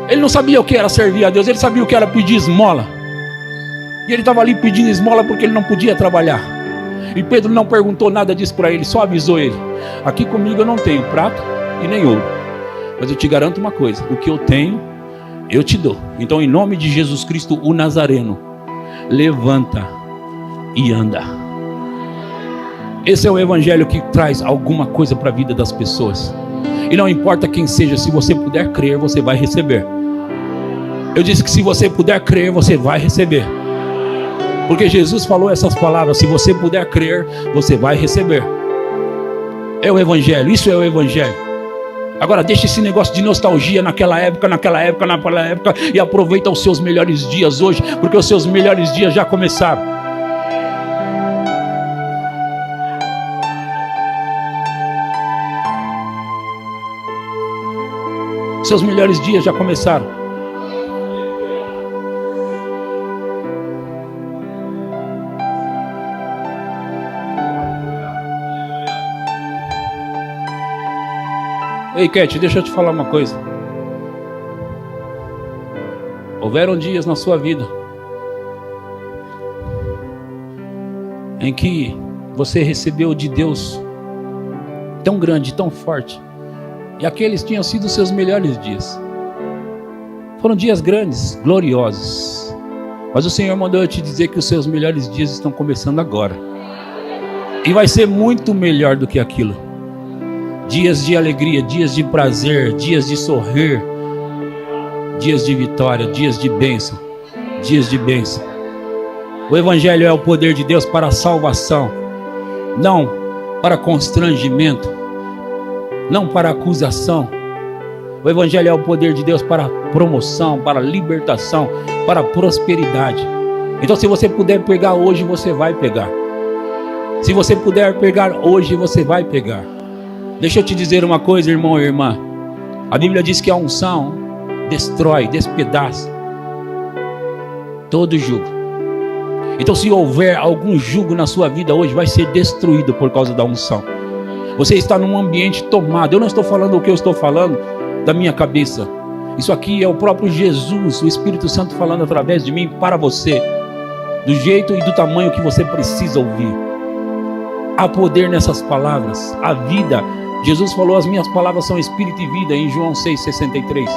Ele não sabia o que era servir a Deus, ele sabia o que era pedir esmola. E ele estava ali pedindo esmola porque ele não podia trabalhar. E Pedro não perguntou nada disso para ele, só avisou ele: aqui comigo eu não tenho prata e nem ouro, mas eu te garanto uma coisa: o que eu tenho, eu te dou. Então, em nome de Jesus Cristo, o Nazareno, levanta e anda. Esse é o evangelho que traz alguma coisa para a vida das pessoas. E não importa quem seja, se você puder crer, você vai receber. Eu disse que se você puder crer, você vai receber. Porque Jesus falou essas palavras: se você puder crer, você vai receber. É o evangelho, isso é o evangelho. Agora deixa esse negócio de nostalgia naquela época, e aproveita os seus melhores dias hoje, porque os seus melhores dias já começaram. Seus melhores dias já começaram. Ei, Cat, deixa eu te falar uma coisa. Houveram dias na sua vida em que você recebeu de Deus tão grande, tão forte, e aqueles tinham sido seus melhores dias. Foram dias grandes, gloriosos, mas o Senhor mandou eu te dizer que os seus melhores dias estão começando agora, e vai ser muito melhor do que aquilo. Dias de alegria, dias de prazer, dias de sorrir, dias de vitória, dias de bênção, dias de bênção. O Evangelho é o poder de Deus para a salvação, não para constrangimento, não para acusação. O Evangelho é o poder de Deus para promoção, para libertação, para prosperidade. Então, se você puder pegar hoje, você vai pegar. Se você puder pegar hoje, você vai pegar. Deixa eu te dizer uma coisa, irmão e irmã. A Bíblia diz que a unção destrói, despedaça todo jugo. Então, se houver algum jugo na sua vida hoje, vai ser destruído por causa da unção. Você está num ambiente tomado. Eu não estou falando o que eu estou falando da minha cabeça. Isso aqui é o próprio Jesus, o Espírito Santo falando através de mim para você, do jeito e do tamanho que você precisa ouvir. Há poder nessas palavras. A vida, Jesus falou, as minhas palavras são espírito e vida, em João 6,63.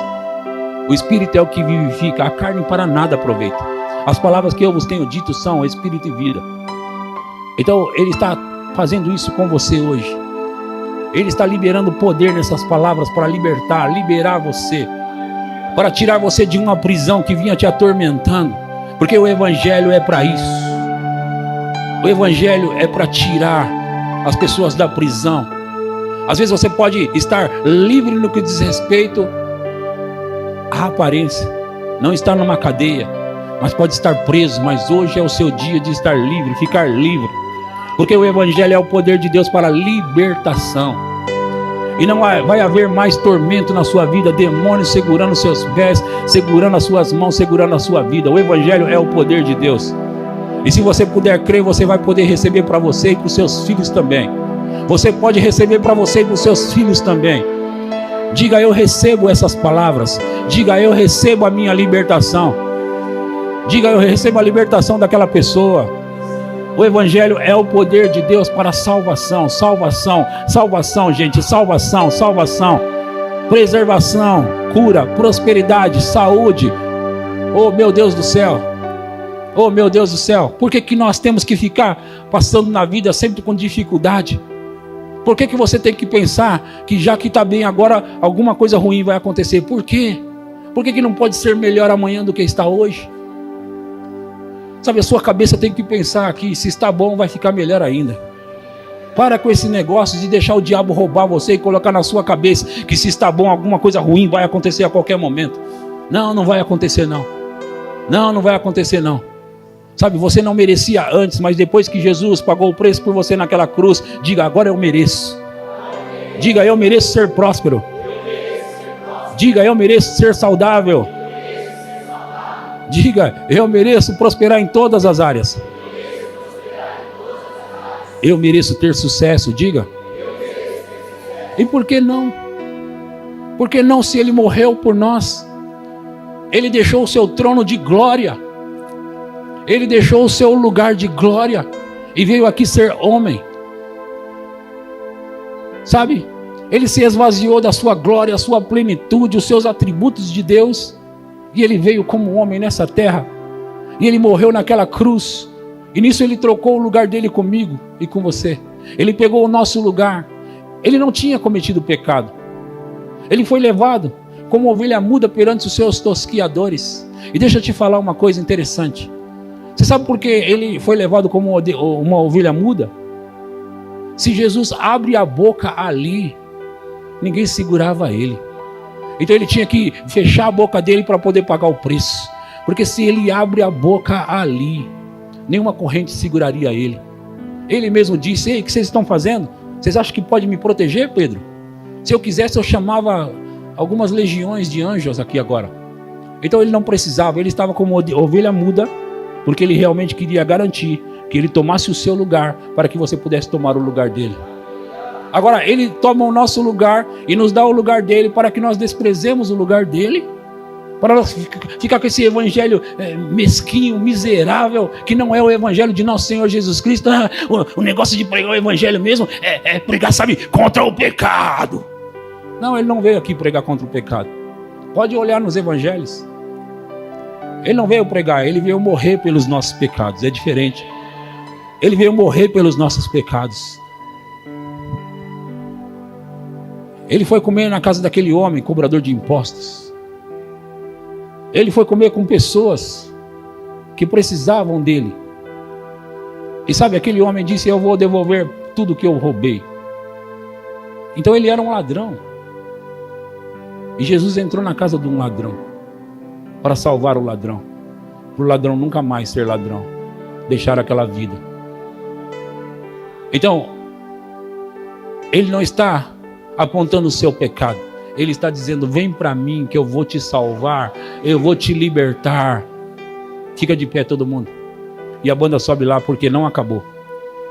O espírito é o que vivifica, a carne para nada aproveita. As palavras que eu vos tenho dito são espírito e vida. Então ele está fazendo isso com você hoje. Ele está liberando poder nessas palavras para liberar você, para tirar você de uma prisão que vinha te atormentando, porque o Evangelho é para isso. O Evangelho é para tirar as pessoas da prisão. Às vezes você pode estar livre no que diz respeito à aparência, não estar numa cadeia, mas pode estar preso. Mas hoje é o seu dia de estar livre, ficar livre, porque o Evangelho é o poder de Deus para libertação. E não vai haver mais tormento na sua vida, demônios segurando seus pés, segurando as suas mãos, segurando a sua vida. O Evangelho é o poder de Deus. E se você puder crer, você vai poder receber para você e para os seus filhos também. Você pode receber para você e para os seus filhos também. Diga: eu recebo essas palavras. Diga: eu recebo a minha libertação. Diga: eu recebo a libertação daquela pessoa. O Evangelho é o poder de Deus para a salvação. Salvação, salvação, gente. Salvação, salvação. Preservação, cura, prosperidade, saúde. Oh, meu Deus do céu. Oh, meu Deus do céu. Por que nós temos que ficar passando na vida sempre com dificuldade? Por que você tem que pensar que já que está bem agora, alguma coisa ruim vai acontecer? Por quê? Por que não pode ser melhor amanhã do que está hoje? Sabe, a sua cabeça tem que pensar que se está bom, vai ficar melhor ainda. Para com esse negócio de deixar o diabo roubar você e colocar na sua cabeça que se está bom, alguma coisa ruim vai acontecer a qualquer momento. Não, não vai acontecer não. Não, não vai acontecer não. Sabe, você não merecia antes, mas depois que Jesus pagou o preço por você naquela cruz, diga: agora eu mereço. Diga: eu mereço ser próspero. Diga: eu mereço ser saudável. Diga: eu mereço prosperar em todas as áreas. Eu mereço ter sucesso. Diga. E por que não? Por que não, se Ele morreu por nós? Ele deixou o seu trono de glória. Ele deixou o seu lugar de glória e veio aqui ser homem. Sabe? Ele se esvaziou da sua glória, a sua plenitude, os seus atributos de Deus. E ele veio como homem nessa terra. E ele morreu naquela cruz. E nisso ele trocou o lugar dele comigo e com você. Ele pegou o nosso lugar. Ele não tinha cometido pecado. Ele foi levado como ovelha muda perante os seus tosquiadores. E deixa eu te falar uma coisa interessante. Você sabe por que ele foi levado como uma ovelha muda? Se Jesus abre a boca ali, ninguém segurava ele. Então ele tinha que fechar a boca dele para poder pagar o preço. Porque se ele abre a boca ali, nenhuma corrente seguraria ele. Ele mesmo disse: ei, o que vocês estão fazendo? Vocês acham que pode me proteger, Pedro? Se eu quisesse, eu chamava algumas legiões de anjos aqui agora. Então ele não precisava, ele estava como ovelha muda, porque ele realmente queria garantir que ele tomasse o seu lugar para que você pudesse tomar o lugar dele. Agora ele toma o nosso lugar e nos dá o lugar dele para que nós desprezemos o lugar dele, para nós ficar com esse evangelho mesquinho, miserável, que não é o evangelho de nosso Senhor Jesus Cristo. O negócio de pregar o evangelho mesmo é pregar, sabe, contra o pecado. Não, ele não veio aqui pregar contra o pecado. Pode olhar nos evangelhos. Ele não veio pregar, ele veio morrer pelos nossos pecados. É diferente. Ele veio morrer pelos nossos pecados. Ele foi comer na casa daquele homem, cobrador de impostos. Ele foi comer com pessoas que precisavam dele. E sabe, aquele homem disse: eu vou devolver tudo que eu roubei. Então ele era um ladrão. E Jesus entrou na casa de um ladrão para salvar o ladrão, para o ladrão nunca mais ser ladrão, deixar aquela vida. Então, ele não está apontando o seu pecado. Ele está dizendo: vem para mim que eu vou te salvar, eu vou te libertar. Fica de pé todo mundo. E a banda sobe lá, porque não acabou.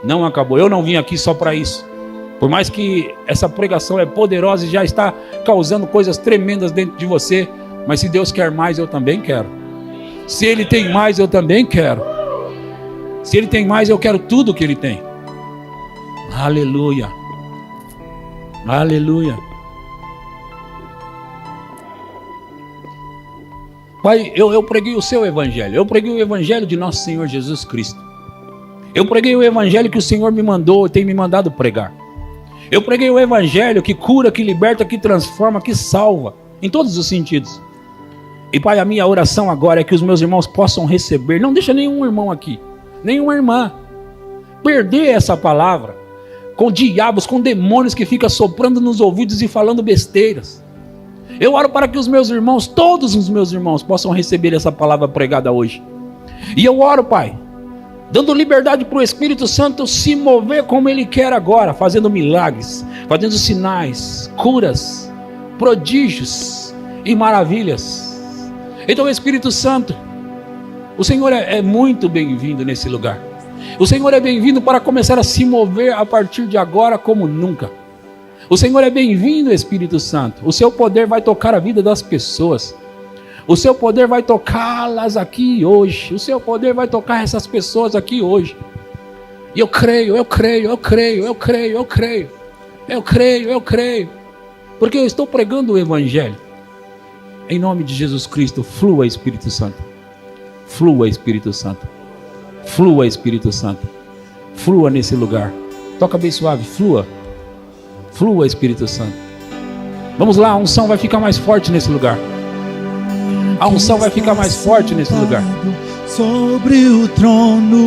Não acabou. Eu não vim aqui só para isso. Por mais que essa pregação é poderosa e já está causando coisas tremendas dentro de você, mas se Deus quer mais, eu também quero. Se Ele tem mais, eu também quero. Se Ele tem mais, eu quero tudo que Ele tem. Aleluia. Aleluia. Pai, eu preguei o seu evangelho. Eu preguei o evangelho de nosso Senhor Jesus Cristo. Eu preguei o evangelho que o Senhor me mandou, tem me mandado pregar. Eu preguei o evangelho que cura, que liberta, que transforma, que salva, em todos os sentidos. E Pai, a minha oração agora é que os meus irmãos possam receber. Não deixa nenhum irmão aqui, nenhuma irmã perder essa palavra com diabos, com demônios que ficam soprando nos ouvidos e falando besteiras. Eu oro para que os meus irmãos, todos os meus irmãos, possam receber essa palavra pregada hoje. E eu oro, Pai, dando liberdade para o Espírito Santo se mover como Ele quer agora, fazendo milagres, fazendo sinais, curas, prodígios e maravilhas. Então, Espírito Santo, o Senhor é muito bem-vindo nesse lugar. O Senhor é bem-vindo para começar a se mover a partir de agora como nunca. O Senhor é bem-vindo, Espírito Santo. O seu poder vai tocar a vida das pessoas. O seu poder vai tocá-las aqui hoje. O seu poder vai tocar essas pessoas aqui hoje. E eu creio. Porque eu estou pregando o Evangelho. Em nome de Jesus Cristo, flua, Espírito Santo. Flua, Espírito Santo. Flua, Espírito Santo. Flua nesse lugar. Toca bem suave, flua. Flua, Espírito Santo. Vamos lá, a unção vai ficar mais forte nesse lugar. A unção vai ficar mais forte nesse lugar. Sobre o trono,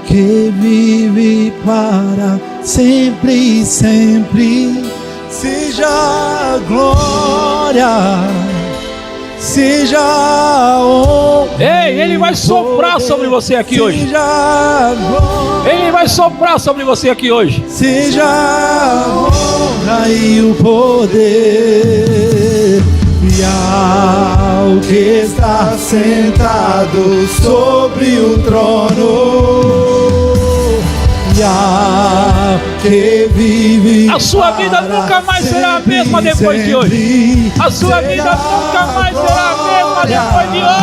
que vive para sempre e sempre, seja a glória, seja a honra. Ei, Ele vai soprar sobre você aqui hoje. Ele vai soprar sobre você aqui hoje. Seja a honra e o poder, e ao que está sentado sobre o trono, e ao que vive. A sua vida nunca mais será a mesma depois de hoje. A sua vida nunca mais será a mesma depois de hoje.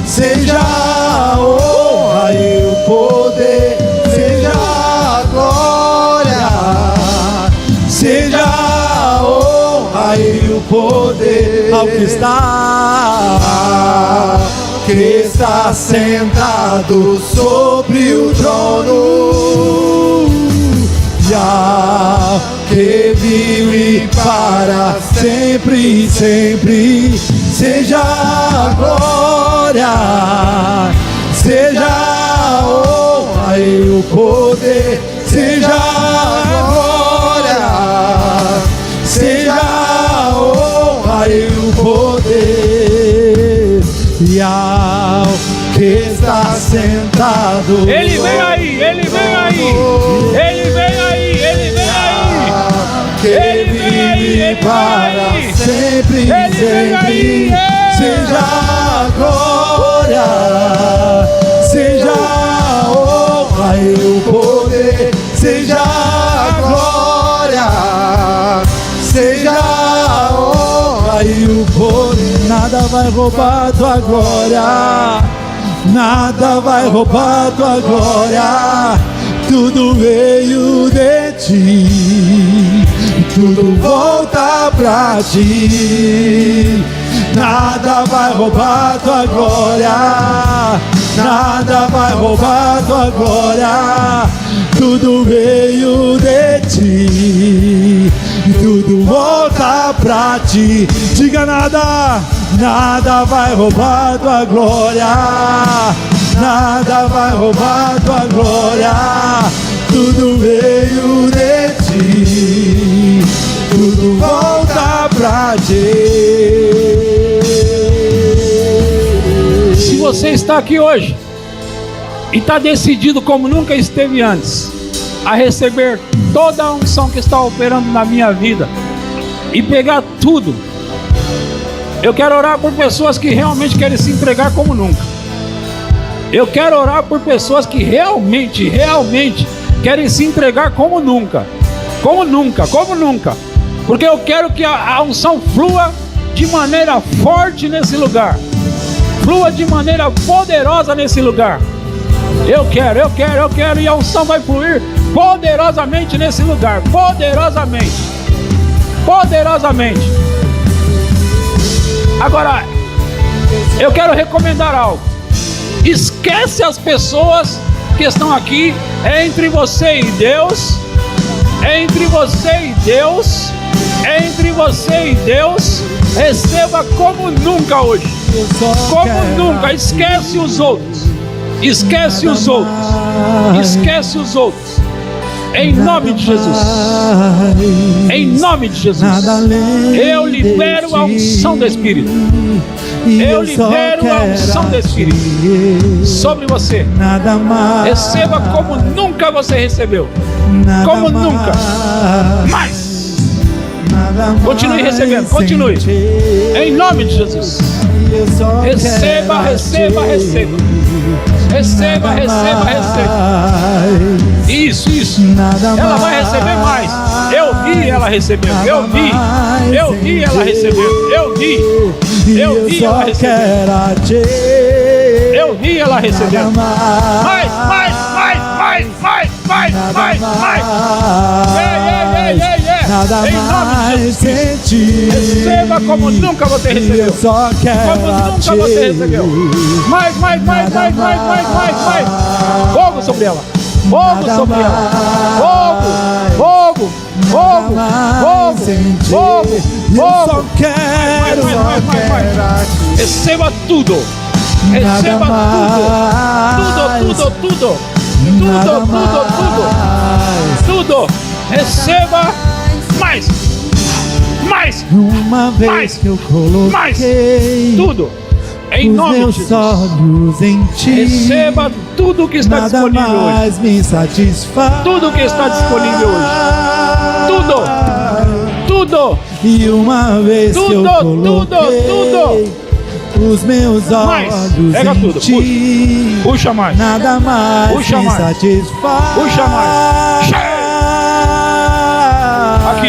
Seja a honra e o poder, seja a glória, seja a honra e o poder ao que está sentado sobre o trono, e ao que vive para sempre e sempre, seja a glória, seja a honra e o poder, seja a glória, seja a honra e o poder, e ao que está sentado. Ele vem aí, ele vem aí, ele vem aí, ele vem aí, ele vive para sempre e sempre, seja a glória, seja a honra e o poder, seja a glória, seja a honra e o poder. Nada vai roubar tua glória, nada vai roubar tua glória. Tudo veio de ti, tudo volta pra ti. Nada vai roubar tua glória, nada vai roubar tua glória. Tudo veio de ti, tudo volta pra pra ti. Diga nada, nada vai roubar tua glória. Nada vai roubar tua glória. Tudo veio de ti, tudo volta pra ti. Se você está aqui hoje e está decidido como nunca esteve antes a receber toda a unção que está operando na minha vida e pegar tudo, eu quero orar por pessoas que realmente querem se entregar como nunca. Eu quero orar por pessoas que realmente querem se entregar como nunca. Como nunca. Porque eu quero que a unção flua de maneira forte nesse lugar. Flua de maneira poderosa nesse lugar. Eu quero. E a unção vai fluir poderosamente nesse lugar. Poderosamente. Agora, eu quero recomendar algo. Esquece as pessoas que estão aqui. É entre você e Deus. Receba como nunca hoje. Como nunca. Esquece os outros. Em nome de Jesus. Eu libero a unção do Espírito. Sobre você. Receba como nunca você recebeu. Como nunca. Mais. Continue recebendo. Em nome de Jesus. Receba. Isso. Ela vai receber mais. Eu vi ela recebendo. Eu vi ela recebendo. Mais. Em nome de Jesus. Receba como nunca você recebeu. Mais. Fogo sobre ela. Receba tudo. Receba mais. Uma vez que eu coloquei tudo. Em nome de Jesus. Olhos em ti, receba tudo que está disponível hoje. Me satisfaz. Tudo que está disponível hoje. Tudo. E uma vez que eu coloquei os meus olhos pega em tudo. ti, Puxa mais. Nada mais me satisfaz. Puxa mais.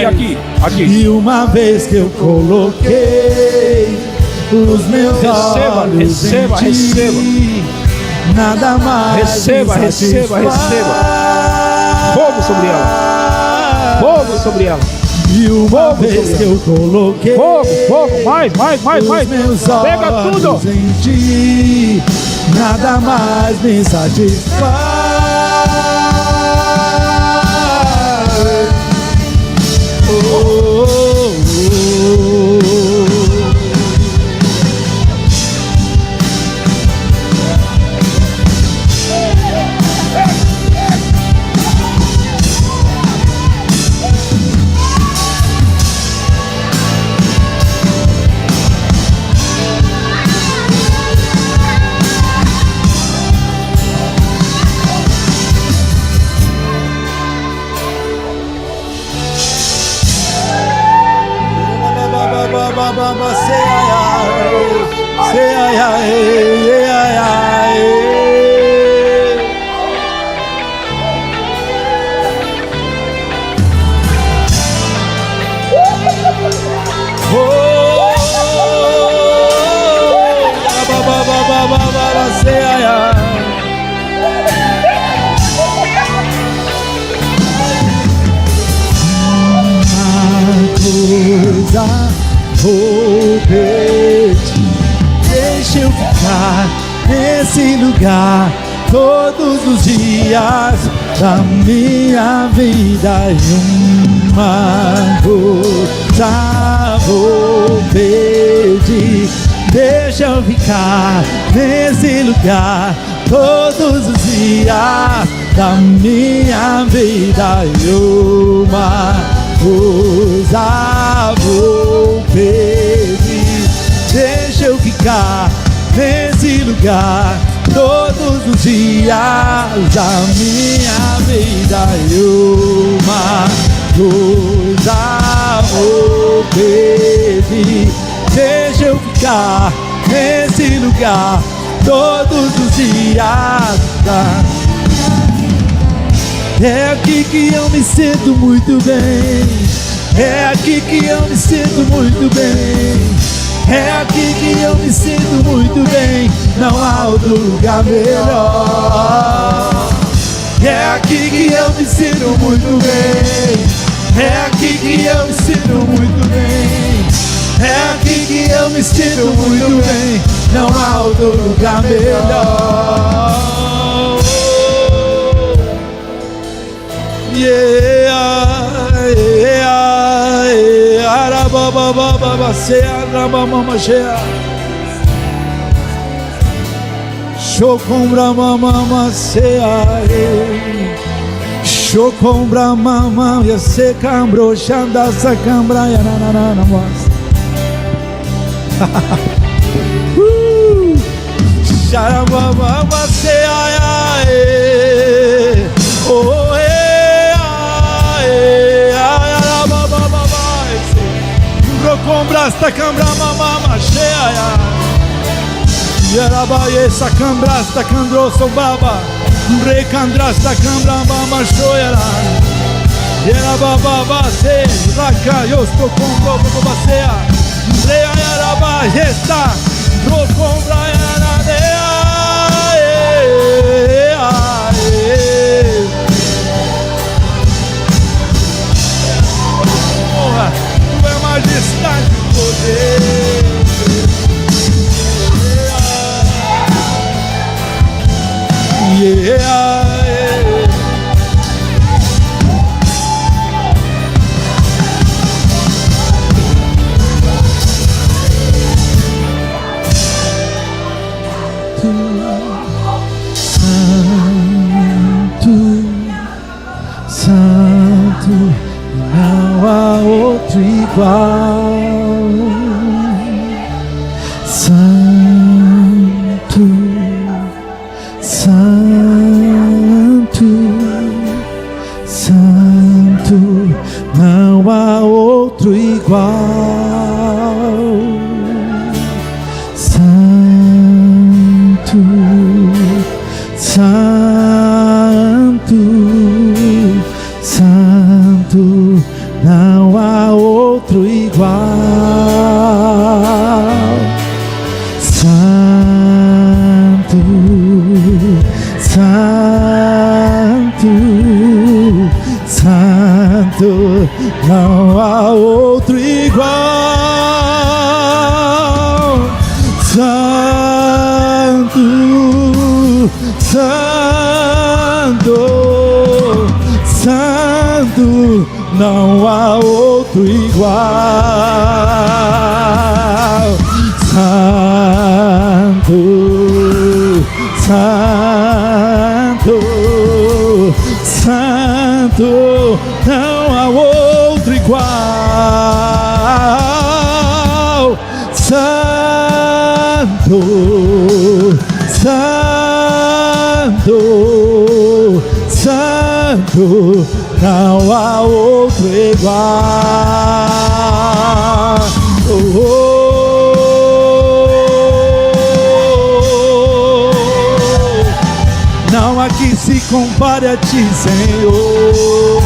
Aqui. E uma vez que eu coloquei os meus olhos em ti, nada mais receba. Fogo sobre ela. E uma vez que eu coloquei fogo, mais. Meus pega tudo em ti, nada mais me satisfaz. Vou pedir, deixa eu ficar nesse lugar todos os dias da minha vida. E uma coisa vou pedir. Deixa eu ficar nesse lugar todos os dias da minha vida. E uma coisa vou pedir. Deixa eu ficar nesse lugar todos os dias da minha vida. E uma coisa vou pedir. Deixa eu ficar nesse lugar todos os dias da... É aqui que eu me sinto muito bem. É aqui que eu me sinto muito bem. É aqui que eu me sinto muito bem. Não há outro lugar melhor. É aqui que eu me sinto muito bem. É aqui que eu me sinto muito bem. É aqui que eu me sinto muito bem. Não há outro lugar melhor. Yeah, yeah, yeah. Arababababa, searabamama, shea. Shokombra mama, sea. Shokombra mama, ya se cambro, shanda sakambra, ya na na na na mas. Sharababa, sea. Oh. Combrasta cambra mama cheia. Yarabaye sakambrasta candroso baba. Recandrasta cambra mama shoyara. Yarababa se raca yosto compro babasea. Rea yaraba esta pro compra yanadea. Majestade e poder. Yeah. Santo, Santo, não há outro igual. Santo, Santo, Santo, não há outro igual. Santo, Santo, Santo, não há outro igual. Santo, Santo, Santo, não há outro igual. Santo, Santo, Santo, não há outro igual. Santo, Santo, Santo, não há outro igual. Santo, Santo, Santo, não há outro igual. Oh, oh. Não há que se compare a ti, Senhor.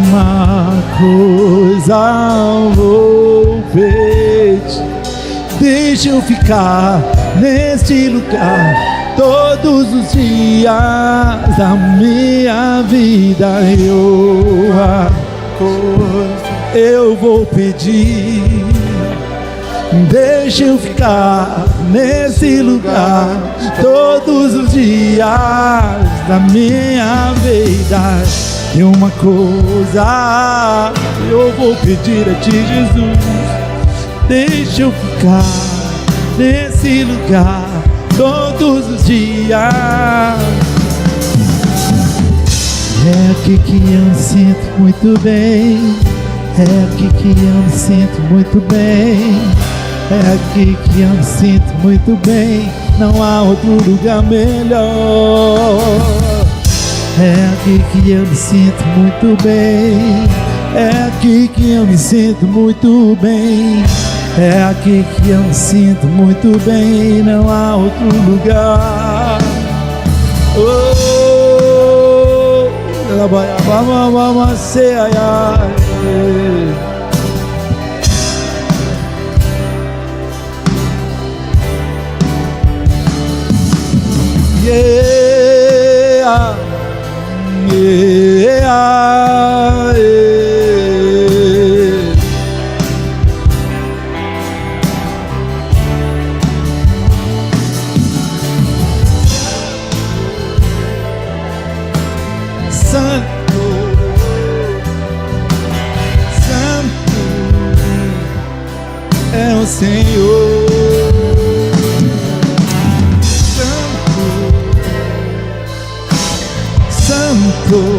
Uma coisa vou pedir. Deixa eu ficar neste lugar todos os dias da minha vida. Eu vou pedir. Deixa eu ficar nesse lugar todos os dias da minha vida. Tem uma coisa eu vou pedir a ti, Jesus. Deixa eu ficar nesse lugar todos os dias. É aqui que eu me sinto muito bem. É aqui que eu me sinto muito bem. É aqui que eu me sinto muito bem. Não há outro lugar melhor. É aqui que eu me sinto muito bem. É aqui que eu me sinto muito bem. É aqui que eu me sinto muito bem. Não há outro lugar. Yeah, yeah, yeah. Santo, Santo é o Senhor. Santo.